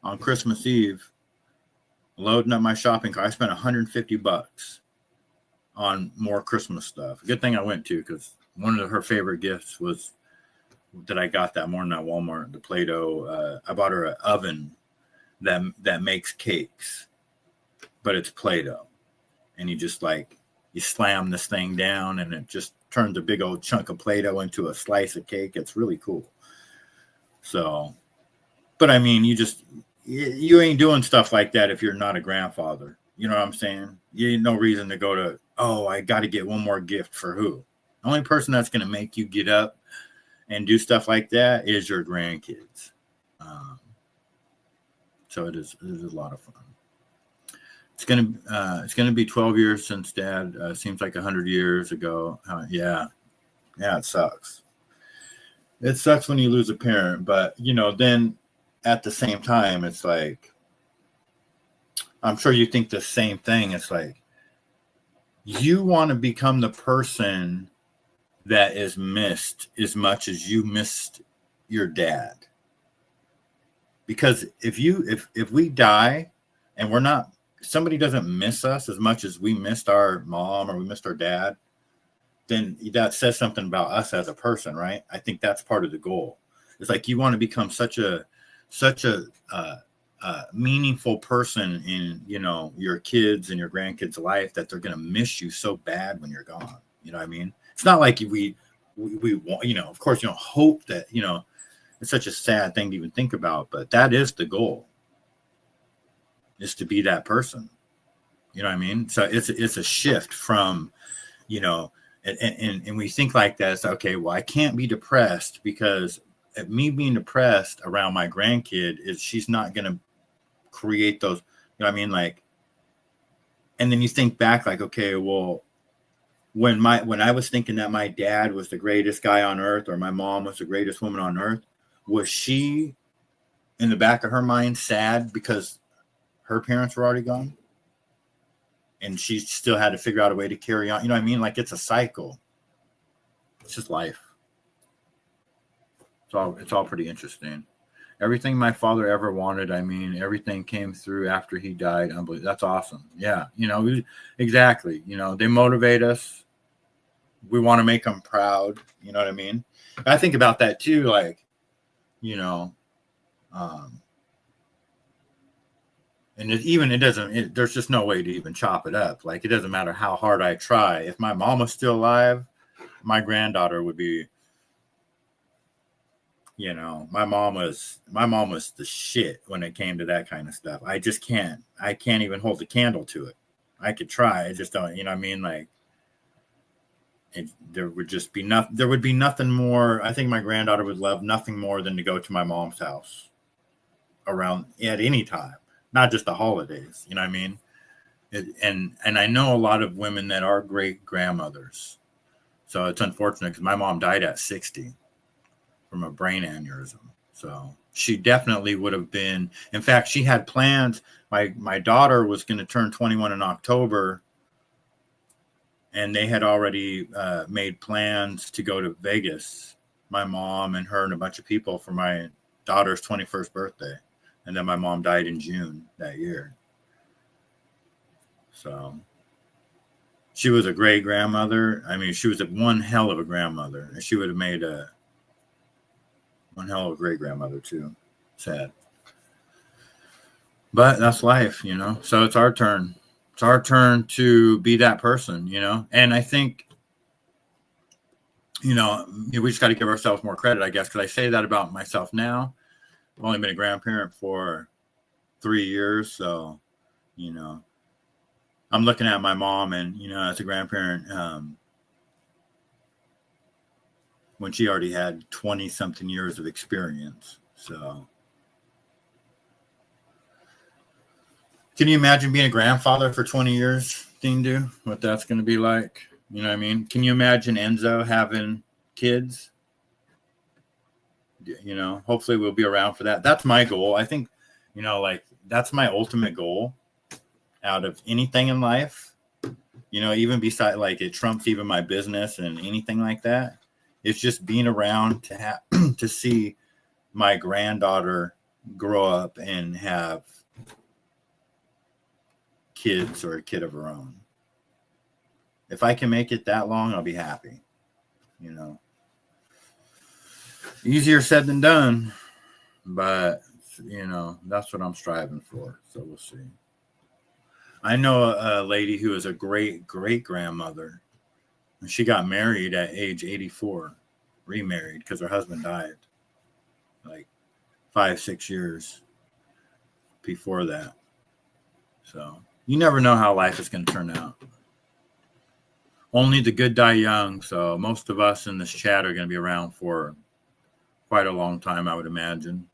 on Christmas Eve, loading up my shopping cart. I spent $150 on more Christmas stuff. Good thing I went to, because one of her favorite gifts was that I got that morning at Walmart, the Play-Doh. I bought her an oven that makes cakes, but it's Play-Doh. And you just like, you slam this thing down and it just turns a big old chunk of Play-Doh into a slice of cake. It's really cool. So, but I mean, you ain't doing stuff like that if you're not a grandfather. You know what I'm saying? You ain't no reason to go to, oh, I got to get one more gift for who? The only person that's going to make you get up and do stuff like that is your grandkids. So it is a lot of fun. It's gonna be 12 years since Dad. Seems like 100 years ago. Yeah, it sucks. It sucks when you lose a parent, but you know, then at the same time, it's like, I'm sure you think the same thing. It's like, you want to become the person that is missed as much as you missed your dad. Because if we die and somebody doesn't miss us as much as we missed our mom or we missed our dad, then that says something about us as a person, right? I think that's part of the goal. It's like, you want to become such a meaningful person in, you know, your kids and your grandkids' life that they're going to miss you so bad when you're gone. You know what I mean? It's not like we want, you know, of course, you don't hope that, you know, it's such a sad thing to even think about, but that is the goal, is to be that person. You know what I mean? So it's a shift from, you know, and we think like that. It's okay, well, I can't be depressed because me being depressed around my grandkid she's not going to create those, you know what I mean? Like, and then you think back like, okay, well, when I was thinking that my dad was the greatest guy on earth, or my mom was the greatest woman on earth, was she in the back of her mind sad because her parents were already gone and she still had to figure out a way to carry on? You know what I mean? Like, it's a cycle. It's just life. It's all pretty interesting. Everything my father ever wanted, I mean, everything came through after he died. Unbelievable. That's awesome. Yeah. You know, exactly. You know, they motivate us. We want to make them proud. You know what I mean? I think about that too. Like, you know, and there's just no way to even chop it up. Like, it doesn't matter how hard I try. If my mom was still alive, my granddaughter would be, you know, my mom was the shit when it came to that kind of stuff. I can't even hold a candle to it. I could try. I just don't, you know what I mean? Like, there would be nothing more. I think my granddaughter would love nothing more than to go to my mom's house around at any time, not just the holidays. You know what I mean? And I know a lot of women that are great grandmothers. So it's unfortunate because my mom died at 60 from a brain aneurysm. So she definitely would have been. In fact, she had plans. My daughter was going to turn 21 in October, and they had already made plans to go to Vegas, my mom and her and a bunch of people, for my daughter's 21st birthday. And then my mom died in June that year. So she was a great grandmother. I mean, she was one hell of a grandmother. And she would have made one hell of a great grandmother too. Sad. But that's life, you know. So it's our turn. It's our turn to be that person, you know. And I think, you know, we just got to give ourselves more credit, I guess, because I say that about myself now. I've only been a grandparent for 3 years. So, you know, I'm looking at my mom and, you know, as a grandparent, when she already had 20 something years of experience. So can you imagine being a grandfather for 20 years? Thing what that's going to be like. You know what I mean? Can you imagine Enzo having kids? You know, hopefully we'll be around for that. That's my goal. I think, you know, like that's my ultimate goal out of anything in life. You know, even beside like it trumps even my business and anything like that. It's just being around to have to see my granddaughter grow up and have kids or a kid of her own. If I can make it that long, I'll be happy. You know, easier said than done, but you know, that's what I'm striving for. So we'll see. I know a lady who is a great grandmother, and she got married at age 84, remarried because her husband died like 5-6 years before that. So you never know how life is going to turn out. Only the good die young. So most of us in this chat are going to be around for quite a long time, I would imagine.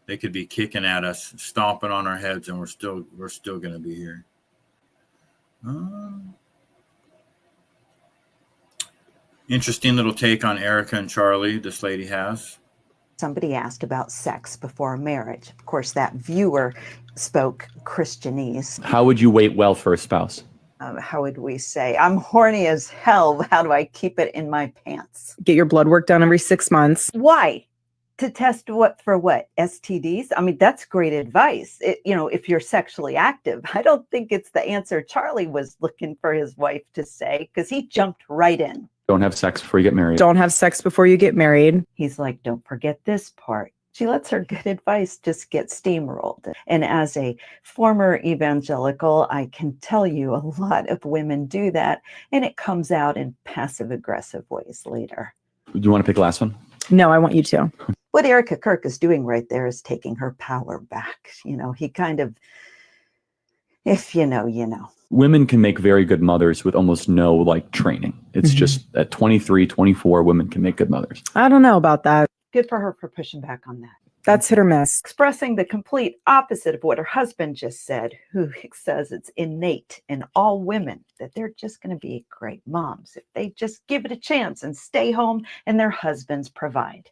They could be kicking at us, stomping on our heads, and we're still going to be here. Interesting little take on Erica and Charlie this lady has. Somebody asked about sex before marriage. Of course, that viewer spoke Christianese. How would you wait well for a spouse? How would we say? I'm horny as hell. How do I keep it in my pants? Get your blood work done every 6 months. Why? To test what for what? STDs? I mean, that's great advice. You know, if you're sexually active. I don't think it's the answer Charlie was looking for his wife to say, because he jumped right in. Don't have sex before you get married. Don't have sex before you get married. He's like, don't forget this part. She lets her good advice just get steamrolled. And as a former evangelical, I can tell you a lot of women do that, and it comes out in passive-aggressive ways later. Do you want to pick the last one? No, I want you to. What Erica Kirk is doing right there is taking her power back. You know, he kind of, if you know, you know. Women can make very good mothers with almost no like training. It's just at 23, 24, women can make good mothers. I don't know about that. Good for her for pushing back on that. That's hit or miss. Expressing the complete opposite of what her husband just said, who says it's innate in all women that they're just going to be great moms if they just give it a chance and stay home and their husbands provide.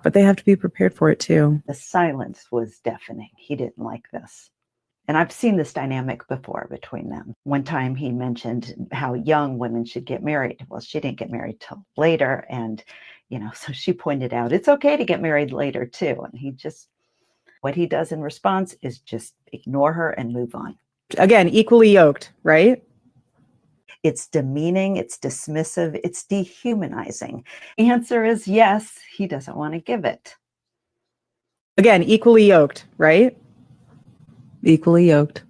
But they have to be prepared for it too. The silence was deafening. He didn't like this. And I've seen this dynamic before between them. One time he mentioned how young women should get married. Well, she didn't get married till later. And, you know, so she pointed out it's okay to get married later too. And he just, what he does in response is just ignore her and move on. Again, equally yoked, right? It's demeaning, it's dismissive, it's dehumanizing. Answer is yes, he doesn't want to give it. Again, equally yoked, right? Equally yoked.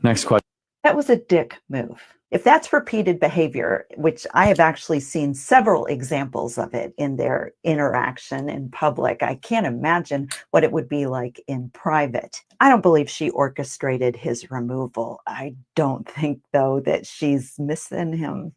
Next question. That was a dick move. If that's repeated behavior, which I have actually seen several examples of it in their interaction in public, I can't imagine what it would be like in private. I don't believe she orchestrated his removal. I don't think, though, that she's missing him.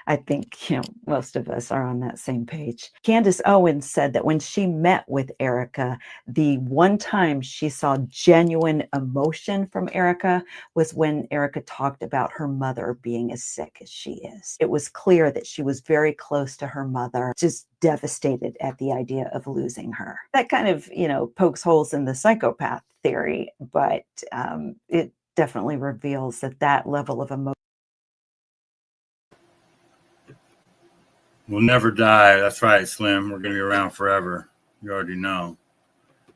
I think, you know, most of us are on that same page. Candace Owens said that when she met with Erica, the one time she saw genuine emotion from Erica was when Erica talked about her mother being as sick as she is. It was clear that she was very close to her mother, just devastated at the idea of losing her. That kind of, you know, pokes holes in the psychopath theory, but it definitely reveals that level of emotion. We'll never die. That's right, Slim. We're going to be around forever. You already know.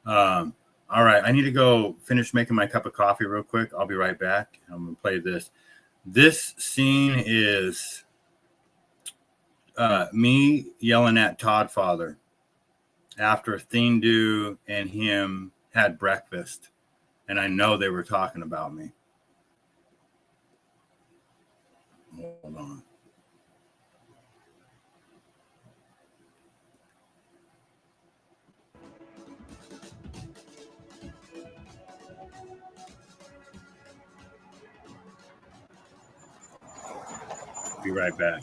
All right. I need to go finish making my cup of coffee real quick. I'll be right back. I'm going to play this. This scene is me yelling at Todd Father after Thindu and him had breakfast. And I know they were talking about me. Hold on. Be right back.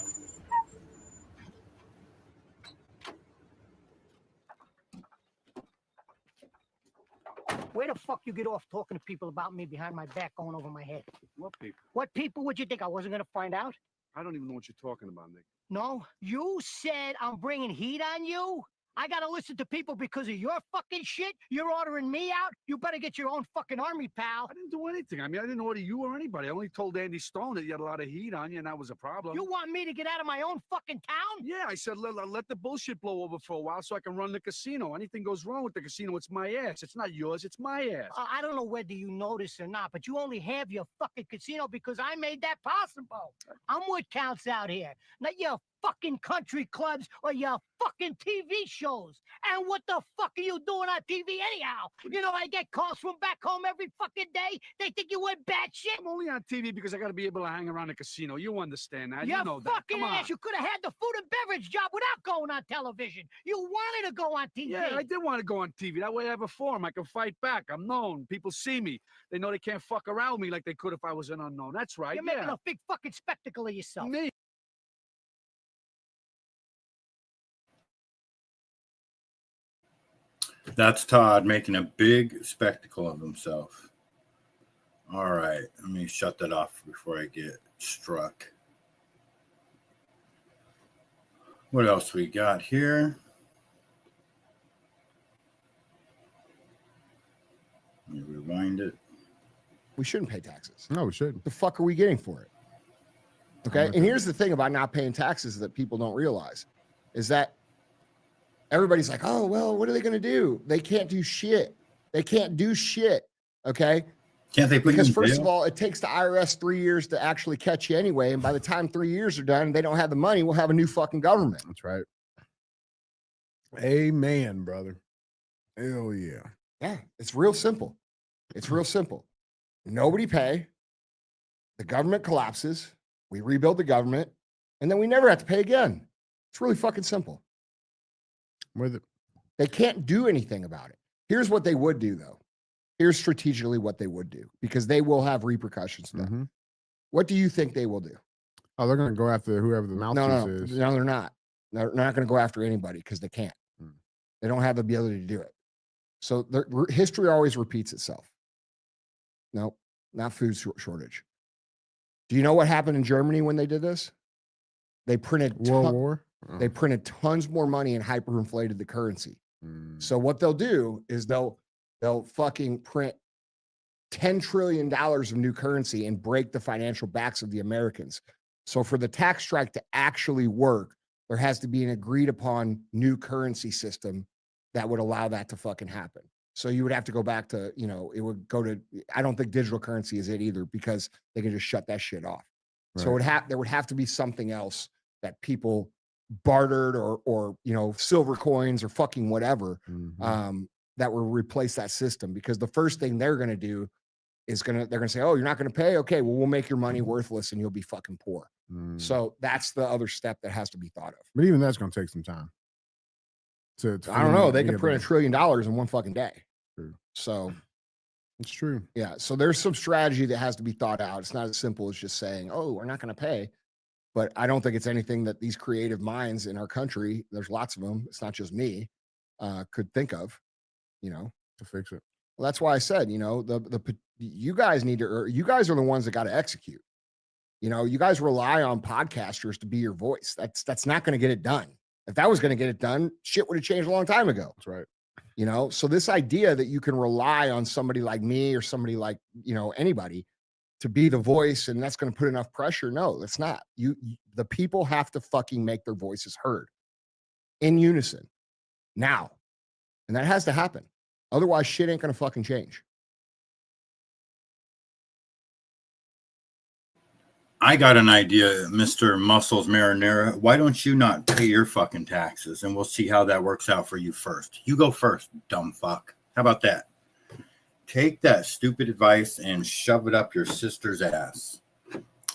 Where the fuck you you get off talking to people about me behind my back going over my head? What people? What people would you think? I wasn't going to find out? I don't even know what you're talking about, Nick. No, you said I'm bringing heat on you? I gotta listen to people because of your fucking shit? You're ordering me out? You better get your own fucking army, pal. I didn't do anything. I mean, I didn't order you or anybody. I only told Andy Stone that you had a lot of heat on you, and that was a problem. You want me to get out of my own fucking town? Yeah, I said, let the bullshit blow over for a while so I can run the casino. Anything goes wrong with the casino, it's my ass. It's not yours, it's my ass. I don't know whether you notice or not, but you only have your fucking casino because I made that possible. I'm what counts out here, not your fucking country clubs or your fucking TV shows. And what the fuck are you doing on TV anyhow? You know, I get calls from back home every fucking day. They think you went bad shit. I'm only on TV because I got to be able to hang around the casino. You understand that. You You know that. fucking Come on. ass. You could have had the food and beverage job without going on television. You wanted to go on TV. Yeah, I did want to go on TV. That way I have a forum. I can fight back. I'm known. People see me. They know they can't fuck around with me like they could if I was an unknown. That's right. You're making a big fucking spectacle of yourself. Me. That's Todd making a big spectacle of himself. All right, let me shut that off before I get struck. What else we got here? Let me rewind it. We shouldn't pay taxes. No, we shouldn't. The fuck are we getting for it? Okay. And here's the thing about not paying taxes that people don't realize is that everybody's like, oh, well, what are they going to do? They can't do shit. They can't do shit. Okay. Can't they put Because you in first jail? of all, it takes the IRS 3 years to actually catch you anyway. And by the time 3 years are done, they don't have the money. We'll have a new fucking government. That's right. Amen, brother. Hell yeah. Yeah. It's real simple. It's real simple. Nobody pay. The government collapses. We rebuild the government. And then we never have to pay again. It's really fucking simple. They can't do anything about it. Here's what they would do, though. Here's strategically what they would do, because they will have repercussions to them. What do you think they will do? Oh, they're going to go after whoever the mouthpiece is. No, they're not. They're not going to go after anybody because they can't. They don't have the ability to do it. So history always repeats itself. No, not food shortage. Do you know what happened in Germany when they did this? They printed World War. They printed tons more money and hyperinflated the currency. So what they'll do is they'll fucking print $10 trillion of new currency and break the financial backs of the Americans. So for the tax strike to actually work, there has to be an agreed upon new currency system that would allow that to fucking happen. So you would have to go back to, it would go to, I don't think digital currency is it either, because they can just shut that shit off. Right. So there would have to be something else that people bartered or silver coins or fucking whatever, that will replace that system. Because the first thing they're going to do is they're going to say, oh, you're not going to pay? Okay, well, we'll make your money worthless and you'll be fucking poor. So that's the other step that has to be thought of. But even that's going to take some time. I don't know. They can print $1 trillion in one fucking day. True. So it's true. Yeah. So there's some strategy that has to be thought out. It's not as simple as just saying, oh, we're not going to pay. But I don't think it's anything that these creative minds in our country, there's lots of them, it's not just me, could think of, to fix it. Well, that's why I said, you guys you guys are the ones that got to execute. You guys rely on podcasters to be your voice. That's not going to get it done. If that was going to get it done, shit would have changed a long time ago. That's right. So this idea that you can rely on somebody like me or somebody like, anybody to be the voice and that's going to put enough pressure. No, it's not. The people have to fucking make their voices heard in unison now. And that has to happen. Otherwise, shit ain't going to fucking change. I got an idea, Mr. Muscles Marinara. Why don't you not pay your fucking taxes and we'll see how that works out for you first. You go first, dumb fuck. How about that? Take that stupid advice and shove it up your sister's ass.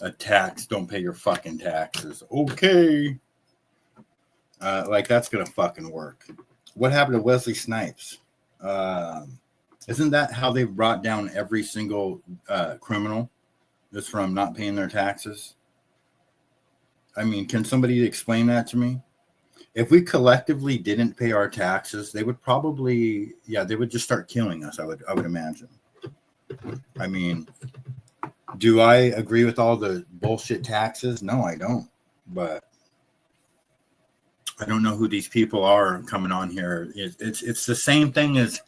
A tax, don't pay your fucking taxes. Okay. That's going to fucking work. What happened to Wesley Snipes? Isn't that how they brought down every single criminal? Just from not paying their taxes? I mean, can somebody explain that to me? If we collectively didn't pay our taxes, they would probably, they would just start killing us, I would imagine. I mean, do I agree with all the bullshit taxes? No, I don't. But I don't know who these people are coming on here. It's the same thing as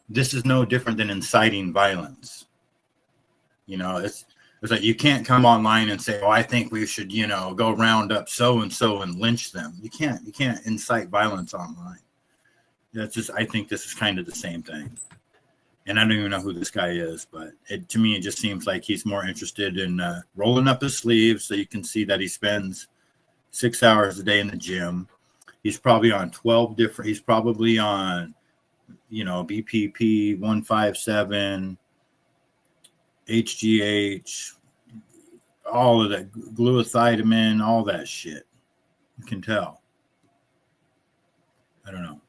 this is no different than inciting violence. You know, it's like you can't come online and say, "Oh, I think we should, you know, go round up so and so and lynch them." You can't incite violence online. That's just, I think this is kind of the same thing. And I don't even know who this guy is, but to me, it just seems like he's more interested in rolling up his sleeves so you can see that he spends 6 hours a day in the gym. He's probably on 12 different, he's probably on, you know, BPP 157, HGH, all of that, glutathione, all that shit. You can tell. I don't know.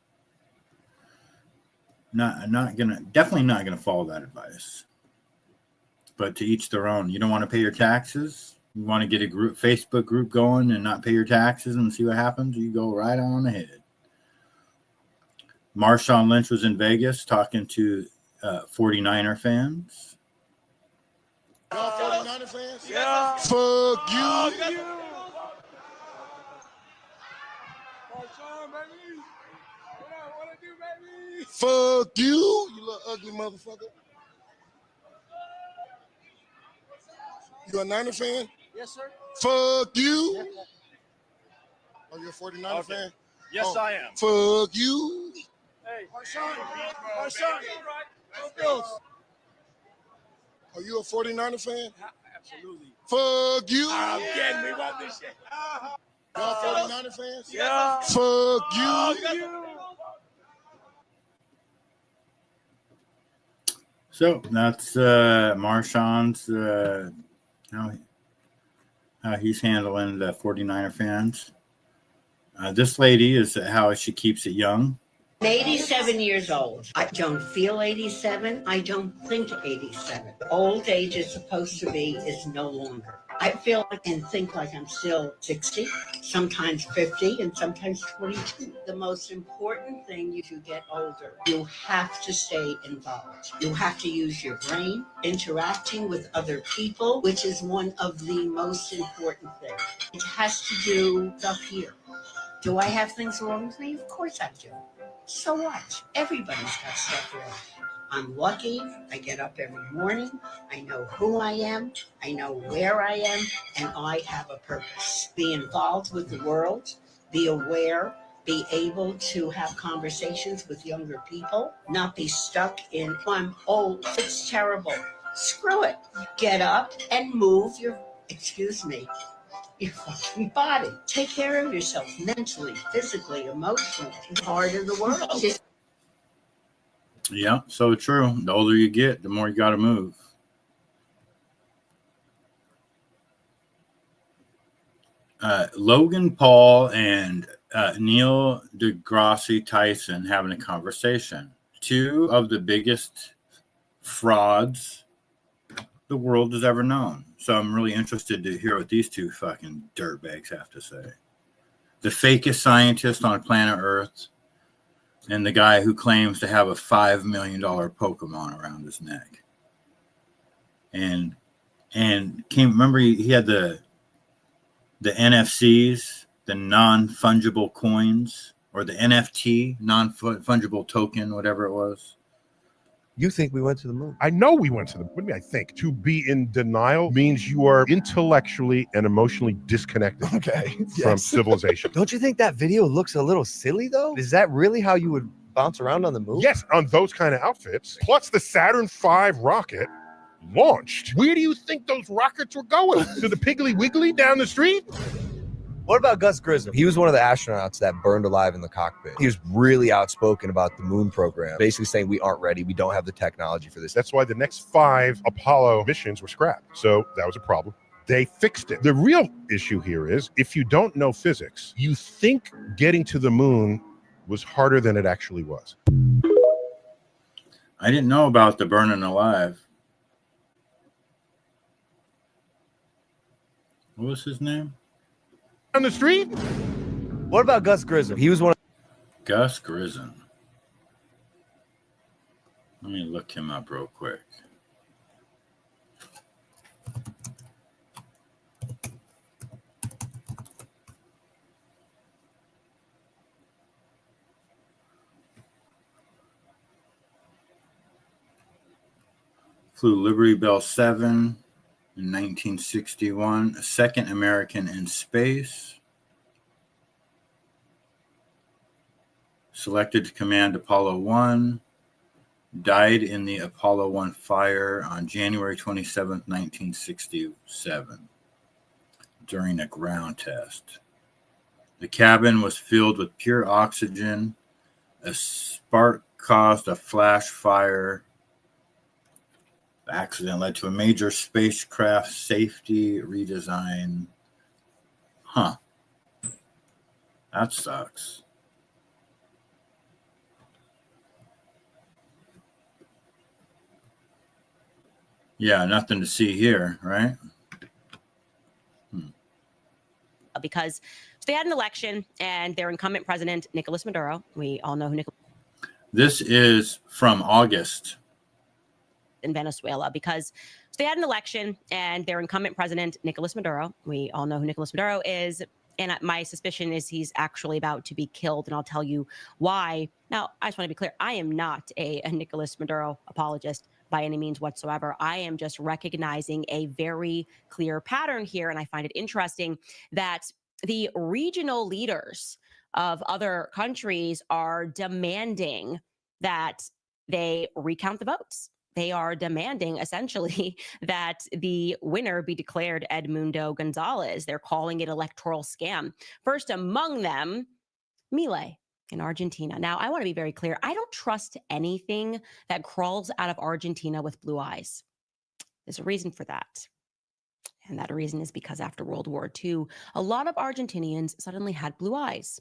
Definitely not gonna follow that advice. But to each their own. You don't want to pay your taxes? You want to get a Facebook group going and not pay your taxes and see what happens? You go right on ahead. Marshawn Lynch was in Vegas talking to 49er fans. Y'all 49er fans? Yeah. Fuck you. Fuck you, you little ugly motherfucker. You a Niner fan? Yes, sir. Fuck you. Yes, Are you a 49er fan? Yes, I am. Fuck you. Hey, Marshawn. Go Bills. Are you a 49er fan? Absolutely. Fuck you. I'm kidding. We want this shit. Y'all 49er fans? Yeah. Fuck you. So that's Marshawn's how he's handling the 49er fans. This lady is how she keeps it young. I'm 87 years old. I don't feel 87. I don't think 87. Old age is supposed to be is no longer. I feel and think like I'm still 60, sometimes 50, and sometimes 22. The most important thing you get older, you have to stay involved. You have to use your brain, interacting with other people, which is one of the most important things. It has to do stuff here. Do I have things wrong with me? Of course I do. So what? Everybody's got stuff wrong. I'm lucky. I get up every morning. I know who I am. I know where I am. And I have a purpose. Be involved with the world. Be aware. Be able to have conversations with younger people. Not be stuck in, I'm old. It's terrible. Screw it. Get up and move your fucking body. Take care of yourself mentally, physically, emotionally. Part of the world. Yeah, so true. The older you get, the more you got to move. Logan Paul and Neil deGrasse Tyson having a conversation. Two of the biggest frauds the world has ever known. So I'm really interested to hear what these two fucking dirtbags have to say. The fakest scientist on planet Earth and the guy who claims to have a $5 million Pokemon around his neck. And remember he had the NFCs, the non-fungible coins, or the NFT, non-fungible token, whatever it was. You think we went to the moon? I know we went to the moon. What do you mean I think? To be in denial means you are intellectually and emotionally disconnected from civilization. Don't you think that video looks a little silly, though? Is that really how you would bounce around on the moon? Yes, on those kind of outfits. Plus the Saturn V rocket launched. Where do you think those rockets were going? To the Piggly Wiggly down the street? What about Gus Grissom? He was one of the astronauts that burned alive in the cockpit. He was really outspoken about the moon program, basically saying we aren't ready. We don't have the technology for this. That's why the next 5 Apollo missions were scrapped. So that was a problem. They fixed it. The real issue here is if you don't know physics, you think getting to the moon was harder than it actually was. I didn't know about the burning alive. What was his name? On the street? What about Gus Grissom? He was one of Gus Grissom. Let me look him up real quick. Flew Liberty Bell 7 in 1961, a second American in space. Selected to command Apollo 1. Died in the Apollo 1 fire on January 27, 1967, during a ground test. The cabin was filled with pure oxygen. A spark caused a flash fire. The accident led to a major spacecraft safety redesign. Huh. That sucks. Yeah, nothing to see here, right? Because they had an election and their incumbent president, Nicolas Maduro, we all know who Nicolas. This is from August. In Venezuela, because they had an election and their incumbent president, Nicolas Maduro, we all know who Nicolas Maduro is. And my suspicion is he's actually about to be killed. And I'll tell you why. Now, I just want to be clear. I am not a Nicolas Maduro apologist by any means whatsoever. I am just recognizing a very clear pattern here. And I find it interesting that the regional leaders of other countries are demanding that they recount the votes. They are demanding essentially that the winner be declared Edmundo Gonzalez. They're calling it electoral scam. First among them, Milei in Argentina. Now, I want to be very clear. I don't trust anything that crawls out of Argentina with blue eyes. There's a reason for that. And that reason is because after World War II, a lot of Argentinians suddenly had blue eyes.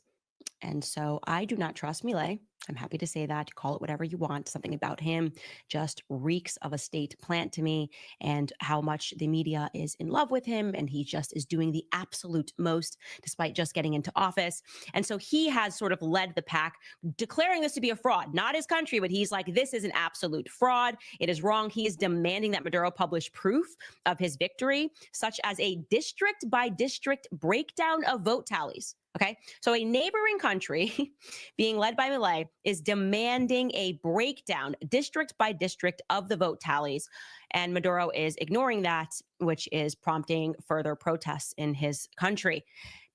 And so I do not trust Milei. I'm happy to say that. Call it whatever you want. Something about him just reeks of a state plant to me, and how much the media is in love with him. And he just is doing the absolute most despite just getting into office. And so he has sort of led the pack, declaring this to be a fraud, not his country, but he's like, this is an absolute fraud. It is wrong. He is demanding that Maduro publish proof of his victory, such as a district by district breakdown of vote tallies. Okay, so a neighboring country being led by Milei is demanding a breakdown district by district of the vote tallies. And Maduro is ignoring that, which is prompting further protests in his country.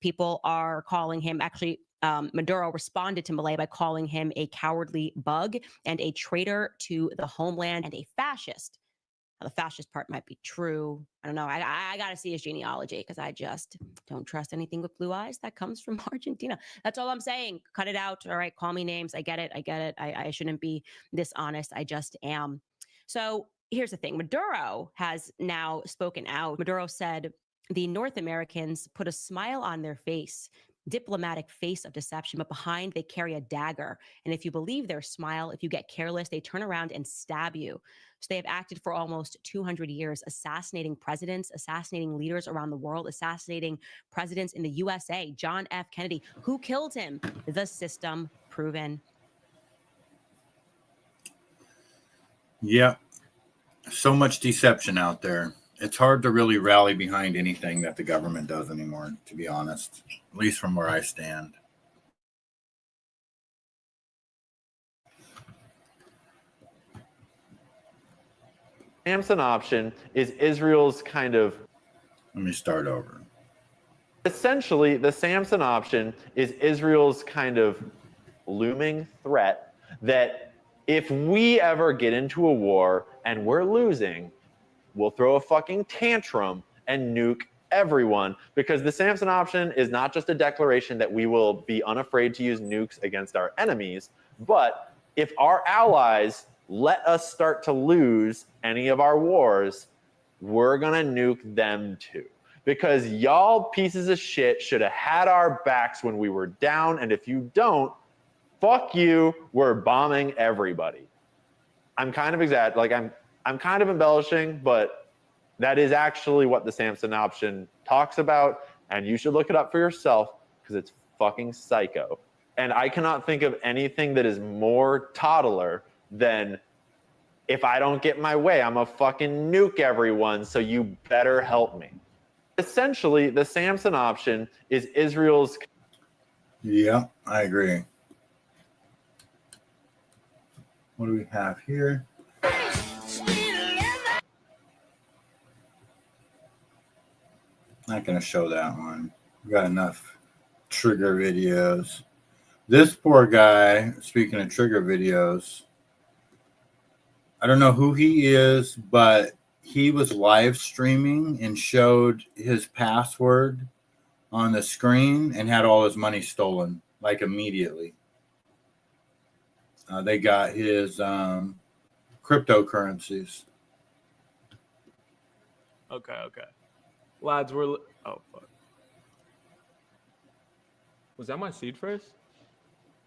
People are calling him, actually, Maduro responded to Milei by calling him a cowardly bug and a traitor to the homeland and a fascist. The fascist part might be true. I don't know. I got to see his genealogy because I just don't trust anything with blue eyes that comes from Argentina. That's all I'm saying. Cut it out. All right. Call me names. I get it. I shouldn't be dishonest. I just am. So here's the thing. Maduro has now spoken out. Maduro said the North Americans put a smile on their face, diplomatic face of deception, but behind they carry a dagger. And if you believe their smile, if you get careless, they turn around and stab you. So they have acted for almost 200 years, assassinating presidents, assassinating leaders around the world, assassinating presidents in the USA. John F. Kennedy, who killed him? The system proven. Yeah. So much deception out there. It's hard to really rally behind anything that the government does anymore, to be honest, at least from where I stand. Samson option is Israel's kind of... Let me start over. Essentially, the Samson option is Israel's kind of looming threat that if we ever get into a war and we're losing, we'll throw a fucking tantrum and nuke everyone, because the Samson option is not just a declaration that we will be unafraid to use nukes against our enemies, but if our allies let us start to lose any of our wars, we're gonna nuke them too. Because y'all pieces of shit should have had our backs when we were down, and if you don't, fuck you, we're bombing everybody. I'm kind of I'm kind of embellishing, but that is actually what the Samson option talks about, and you should look it up for yourself because it's fucking psycho. And I cannot think of anything that is more toddler than, if I don't get my way, I'm gonna fucking nuke everyone, so you better help me. Essentially, the Samson option is Israel's... Yeah, I agree. What do we have here? Not going to show that one. We got enough trigger videos. This poor guy, speaking of trigger videos, I don't know who he is, but he was live streaming and showed his password on the screen and had all his money stolen, like immediately. They got his cryptocurrencies. Okay. Lads, we're... Oh, fuck. Was that my seed phrase?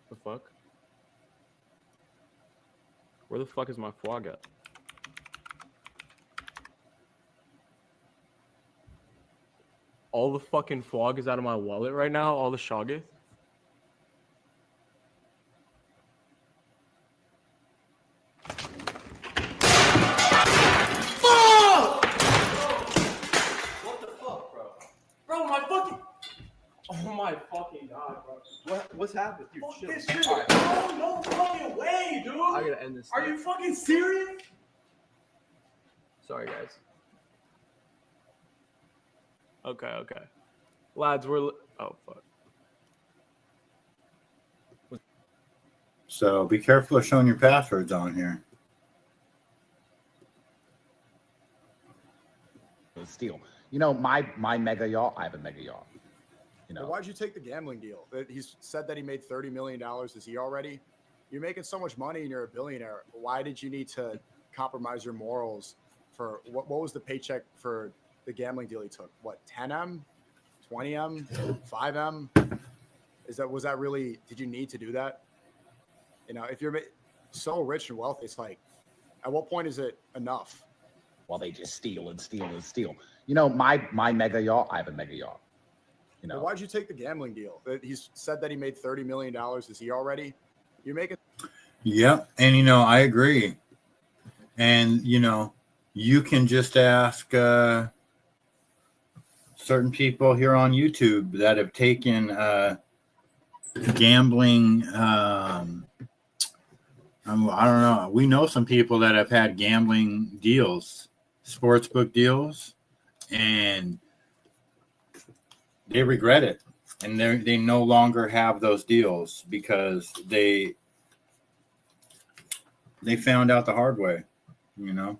The fuck? Where the fuck is my flag at? All the fucking fog is out of my wallet right now. All the shoggoth. What the fuck, bro? Bro, my fucking... Oh my fucking god, bro. What's happened? Dude, fuck this shit. Right. No fucking way, dude. I gotta end this. Are you fucking serious? Sorry, guys. Okay. Lads, we're... Oh, fuck. So be careful of showing your passwords on here. Steal. You know, my mega yacht, I have a mega yacht. You know, Why'd you take the gambling deal? He's said that he made $30 million. Is he already? You're making so much money and you're a billionaire. Why did you need to compromise your morals for what was the paycheck for the gambling deal he took? What, 10M, 20M, 5M? Was that really, did you need to do that? You know, if you're so rich and wealthy, it's like, at what point is it enough? Well, they just steal and steal and steal. You know, my mega yacht, I have a mega yacht. You know, why'd you take the gambling deal? He's said that he made $30 million. Is he already? You're making. Yep. And, you know, I agree. And, you know, you can just ask certain people here on YouTube that have taken gambling. I don't know. We know some people that have had gambling deals, sportsbook deals, and they regret it, and they no longer have those deals because they found out the hard way. You know,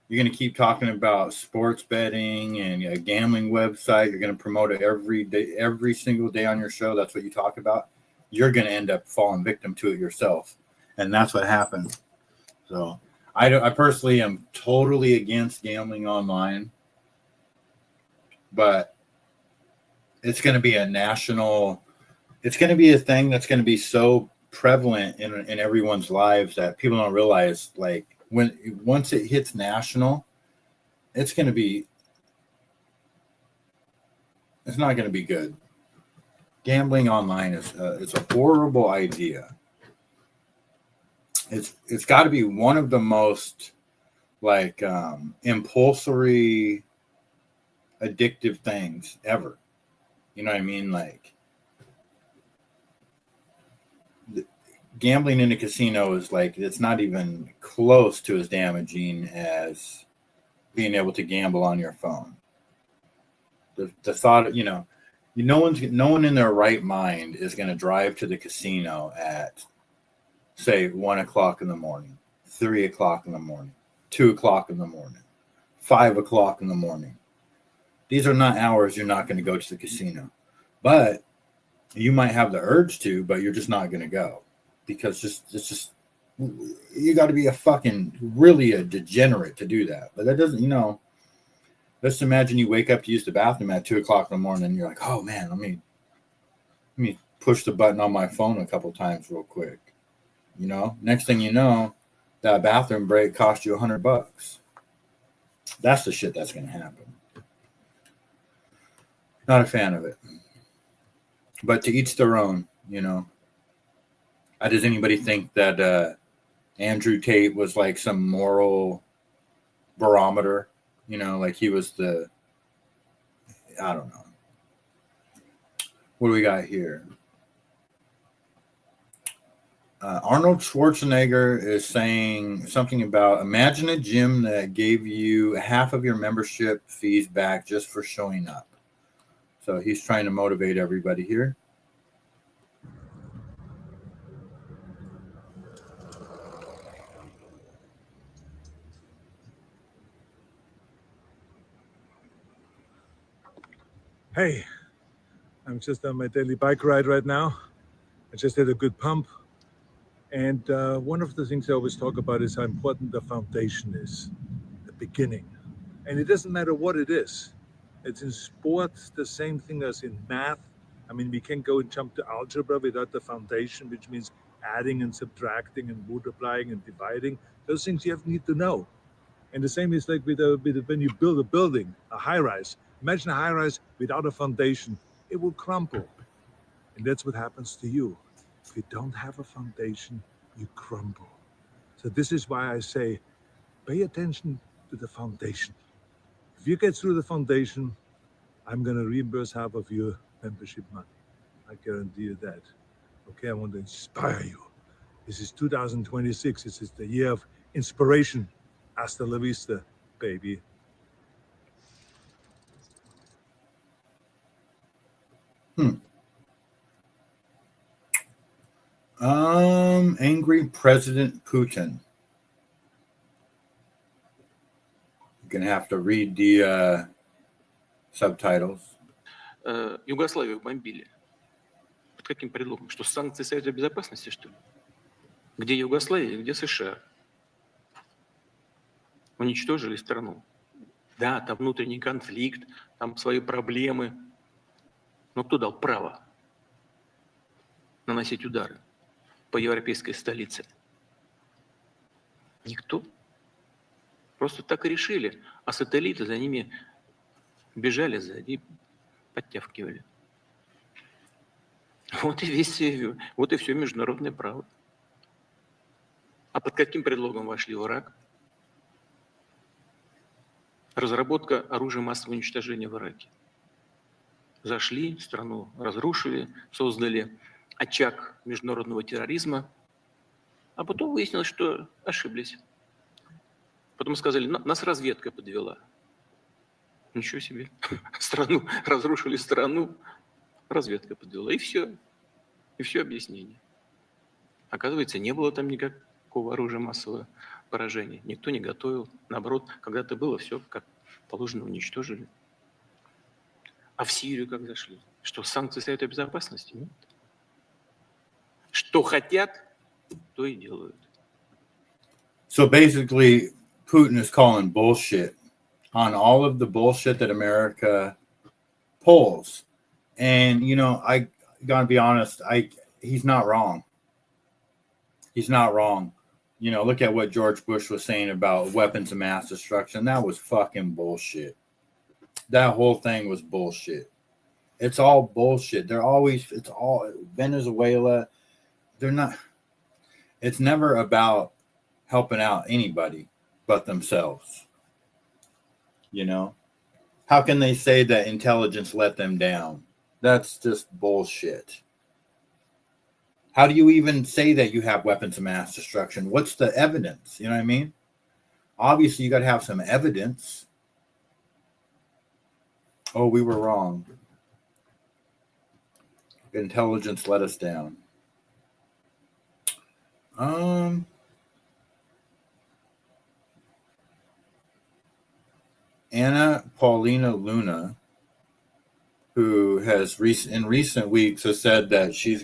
you're going to keep talking about sports betting and a gambling website. You're going to promote it every day, every single day on your show. That's what you talk about. You're going to end up falling victim to it yourself, and that's what happened. So I personally am totally against gambling online, but it's going to be it's going to be a thing that's going to be so prevalent in everyone's lives that people don't realize, like, once it hits national, it's not going to be good. Gambling online it's a horrible idea. It's got to be one of the most like impulsory, addictive things ever. You know what I mean? Like, gambling in a casino is like, it's not even close to as damaging as being able to gamble on your phone. The thought, you know, no one in their right mind is going to drive to the casino at, say, 1 o'clock in the morning, 3 o'clock in the morning, 2 o'clock in the morning, 5 o'clock in the morning. These are not hours you're not going to go to the casino. But you might have the urge to, but you're just not going to go because it's just you got to be really a degenerate to do that. But that doesn't, you know, let's imagine you wake up to use the bathroom at 2 o'clock in the morning and you're like, oh man, let me push the button on my phone a couple times real quick. You know, next thing you know, that bathroom break cost you $100. That's the shit that's going to happen. Not a fan of it. But to each their own, you know. Does anybody think that Andrew Tate was like some moral barometer? You know, like he was I don't know. What do we got here? Arnold Schwarzenegger is saying something about, imagine a gym that gave you half of your membership fees back just for showing up. So he's trying to motivate everybody here. Hey, I'm just on my daily bike ride right now. I just had a good pump. And one of the things I always talk about is how important the foundation is, the beginning. And it doesn't matter what it is. It's in sports the same thing as in math. I mean, we can go and jump to algebra without the foundation, which means adding and subtracting and multiplying and dividing. Those things you need to know. And the same is like with when you build a building, a high rise. Imagine a high rise without a foundation. It will crumble. And that's what happens to you. If you don't have a foundation, you crumble. So this is why I say, pay attention to the foundation. If you get through the foundation, I'm going to reimburse half of your membership money. I guarantee you that. Okay, I want to inspire you. This is 2026. This is the year of inspiration. Hasta la vista, baby. Angry President Putin. You're going to have to read the subtitles. Югославию бомбили. Под каким предлогом? Что санкции Совета Безопасности, что ли? Где Югославия, где США? Уничтожили страну. Да, там внутренний конфликт, там свои проблемы. Но кто дал право наносить удары по европейской столице? Никто. Просто так и решили. А сателлиты за ними бежали сзади, подтягивали. Вот и все международное право. А под каким предлогом вошли в Ирак? Разработка оружия массового уничтожения в Ираке. Зашли, страну разрушили, создали очаг международного терроризма, а потом выяснилось, что ошиблись. Потом сказали, нас разведка подвела. Ничего себе. Разрушили страну, разведка подвела. И все. И все объяснение. Оказывается, не было там никакого оружия массового поражения. Никто не готовил. Наоборот, когда-то было все, как положено, уничтожили. А в Сирию как зашли? Что, санкции Совета Безопасности? Нет. Что хотят, то и делают. So basically, Putin is calling bullshit on all of the bullshit that America pulls. And, you know, I gotta be honest, he's not wrong. He's not wrong. You know, look at what George Bush was saying about weapons of mass destruction. That was fucking bullshit. That whole thing was bullshit. It's all bullshit. It's all Venezuela. They're not, it's never about helping out anybody but themselves. You know, how can they say that intelligence let them down? That's just bullshit. How do you even say that you have weapons of mass destruction? What's the evidence? You know what I mean? Obviously, you got to have some evidence. Oh, we were wrong. Intelligence let us down. Anna Paulina Luna, who has in recent weeks has said that she's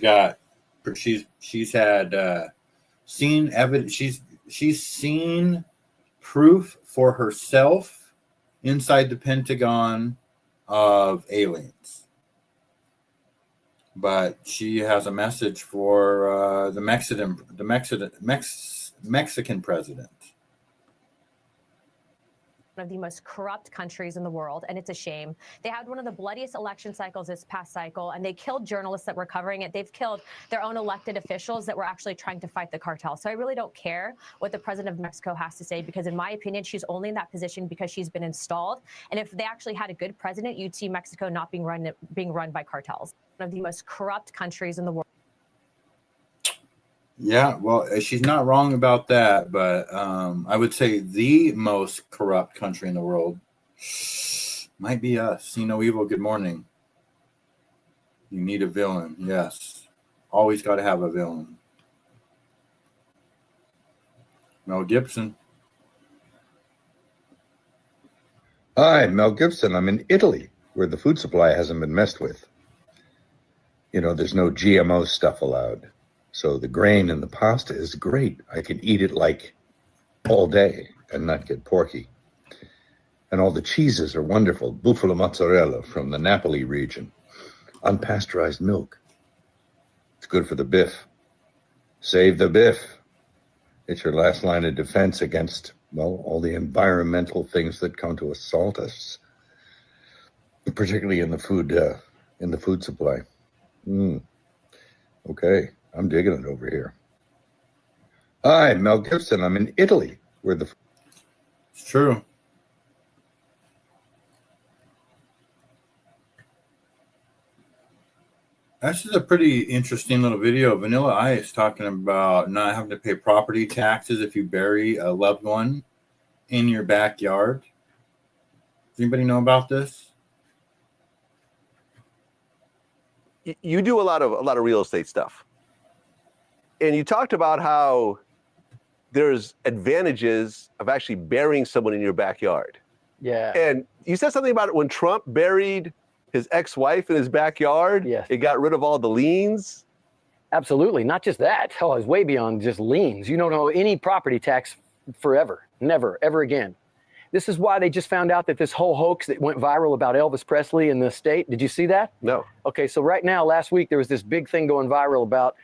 had seen evidence. She's seen proof for herself inside the Pentagon of aliens. But she has a message for the Mexican president. One of the most corrupt countries in the world, and it's a shame. They had one of the bloodiest election cycles this past cycle, and they killed journalists that were covering it. They've killed their own elected officials that were actually trying to fight the cartel. So I really don't care what the president of Mexico has to say, because in my opinion, she's only in that position because she's been installed. And if they actually had a good president, you'd see Mexico not being run by cartels. One of the most corrupt countries in the world. Yeah, well, she's not wrong about that, but I would say the most corrupt country in the world might be us. See no evil, good morning. You need a villain. Yes. Always got to have a villain. Mel Gibson. Hi, Mel Gibson. I'm in Italy, where the food supply hasn't been messed with. You know, there's no GMO stuff allowed. So the grain in the pasta is great. I can eat it like all day and not get porky. And all the cheeses are wonderful. Buffalo mozzarella from the Napoli region. Unpasteurized milk. It's good for the biff. Save the biff. It's your last line of defense against, well, all the environmental things that come to assault us, particularly in the food supply. Okay, I'm digging it over here. Hi, Mel Gibson. I'm in Italy, where the... It's true. This is a pretty interesting little video. Vanilla Ice talking about not having to pay property taxes if you bury a loved one in your backyard. Does anybody know about this? You do a lot of real estate stuff, and you talked about how there's advantages of actually burying someone in your backyard. Yeah. And you said something about it when Trump buried his ex-wife in his backyard. Yes. It got rid of all the liens. Absolutely. Not just that. Hell, it's way beyond just liens. You don't owe any property tax forever. Never, ever again. This is why they just found out that this whole hoax that went viral about Elvis Presley in the state. Did you see that? No. Okay, so right now, last week, there was this big thing going viral about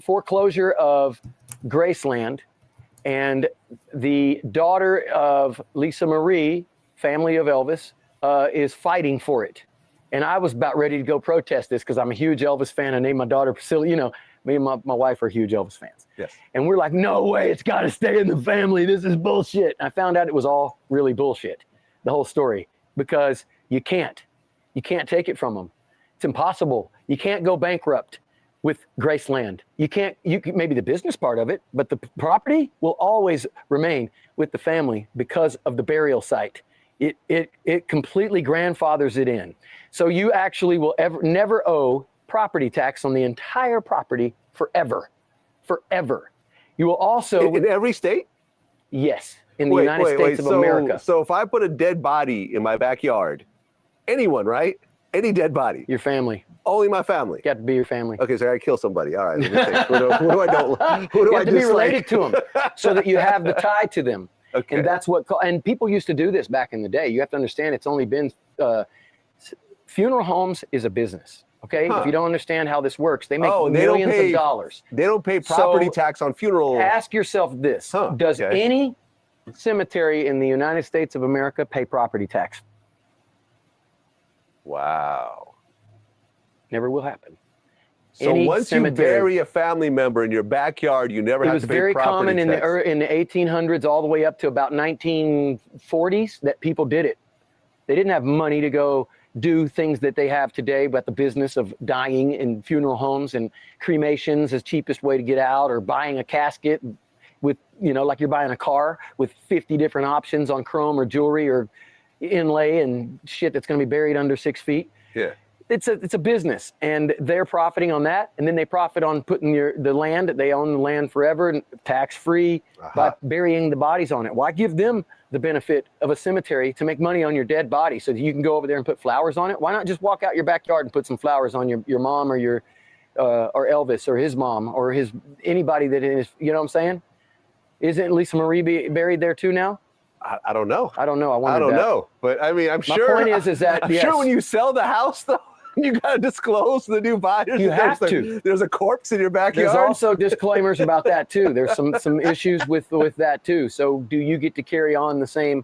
foreclosure of Graceland, and the daughter of Lisa Marie, family of Elvis, is fighting for it. And I was about ready to go protest this because I'm a huge Elvis fan. I named my daughter Priscilla. You know, me and my wife are huge Elvis fans. Yes. And we're like, no way, it's got to stay in the family. This is bullshit. And I found out it was all really bullshit, the whole story, because you can't take it from them. It's impossible. You can't go bankrupt with Graceland. You can maybe the business part of it, but the property will always remain with the family because of the burial site. It completely grandfathers it in. So you actually will never owe property tax on the entire property forever. Forever. You will also in every state? Yes, in the United States of America. So if I put a dead body in my backyard, anyone, right? Any dead body. Your family. Only my family. Got to be your family. Okay, so I kill somebody. All right, let me think. Who do I don't? Who do you I have to be dislike? related to them so that you have the tie to them. Okay. And that's what, and people used to do this back in the day. You have to understand it's only been, funeral homes is a business. Okay. Huh. If you don't understand how this works, they make they millions don't pay, of dollars. They don't pay property tax on funeral. Ask yourself this. Does any cemetery in the United States of America pay property tax? Wow. Never will happen. So once you bury a family member in your backyard, you never have to pay property tax. It was very common in the 1800s all the way up to about 1940s that people did it. They didn't have money to go do things that they have today, but the business of dying in funeral homes and cremations is cheapest way to get out, or buying a casket with, like you're buying a car with 50 different options on chrome or jewelry or inlay and shit that's going to be buried under 6 feet. Yeah. It's a business, and they're profiting on that, and then they profit on putting the land. They own the land forever, tax-free, by burying the bodies on it. Why give them the benefit of a cemetery to make money on your dead body so that you can go over there and put flowers on it? Why not just walk out your backyard and put some flowers on your mom or your or Elvis or his mom or anybody that is, you know what I'm saying? Isn't Lisa Marie buried there too now? I don't know. I don't know. I don't know, but I mean, I'm sure. My point is that I'm sure when you sell the house, though, you got to disclose to the new buyers. You have to. There's a corpse in your backyard. There's also disclaimers about that too. There's some issues with that too. So do you get to carry on the same?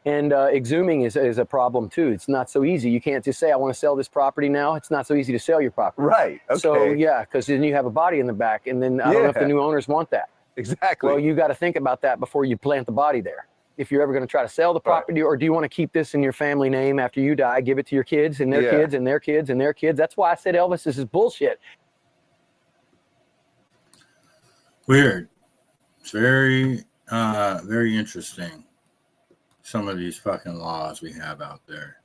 And exhuming is a problem too. It's not so easy. You can't just say, I want to sell this property now. It's not so easy to sell your property. Right. Okay. So yeah, because then you have a body in the back, and then I don't know if the new owners want that. Exactly. Well, you got to think about that before you plant the body there. If you're ever going to try to sell the property, or do you want to keep this in your family name after you die, give it to your kids and their kids and their kids and their kids? That's why I said, Elvis, this is bullshit. Weird. It's very, very interesting. Some of these fucking laws we have out there.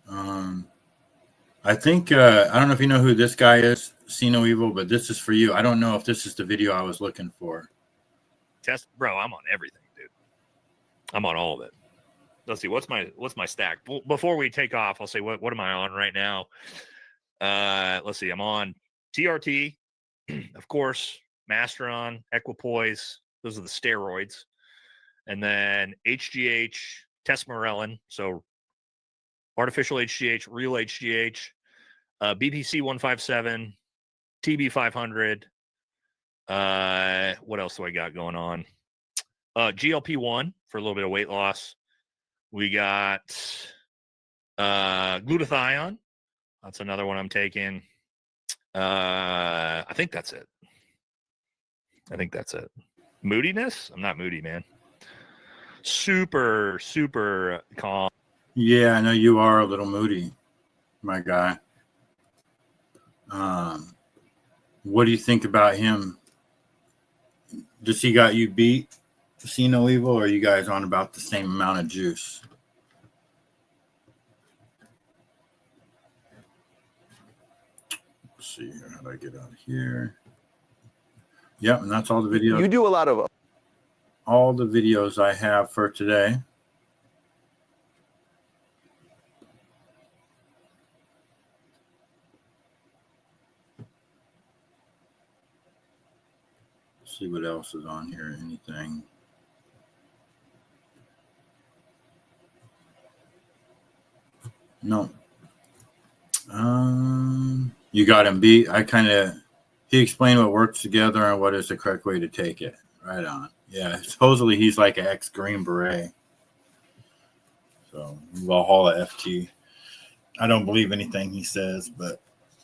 I think I don't know if you know who this guy is, See No Evil, but this is for you. I don't know if this is the video I was looking for. Bro, I'm on everything, dude. I'm on all of it. Let's see, what's my stack? Before we take off, I'll say what am I on right now? Let's see, I'm on TRT, of course, Masteron, Equipoise. Those are the steroids, and then HGH, Tesmorelin, so artificial HGH, real HGH, BPC 157, TB 500. What else do I got going on? GLP-1 for a little bit of weight loss. We got glutathione. That's another one I'm taking. I think that's it. Moodiness? I'm not moody, man. Super, super calm. Yeah, I know you are a little moody, my guy. What do you think about him? Does he got you beat, See No Evil, or are you guys on about the same amount of juice? Let's see here. How do I get out of here? Yep, and that's all the videos. You do a lot of all the videos I have for today. Let's see what else is on here. Anything? No. You got him beat. He explained what works together and what is the correct way to take it. Right on. Yeah, supposedly he's like an ex-Green Beret. So Valhalla FT. I don't believe anything he says, but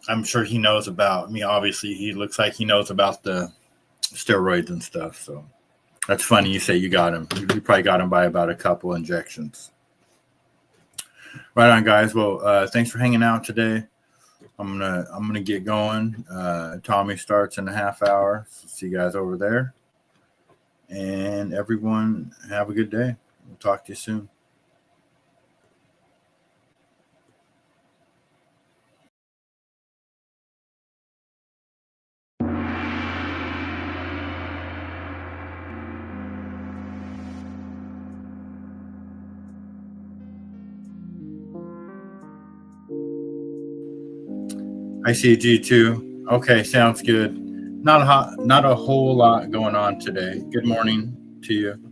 I'm sure he knows about me. Obviously, he looks like he knows about the steroids and stuff. So that's funny you say you got him. You probably got him by about a couple injections. Right on, guys. Well, thanks for hanging out today. I'm gonna get going. Tommy starts in a half hour. So see you guys over there. And everyone, have a good day. We'll talk to you soon. I see G2. Okay, sounds good. Not a whole lot going on today. Good morning to you.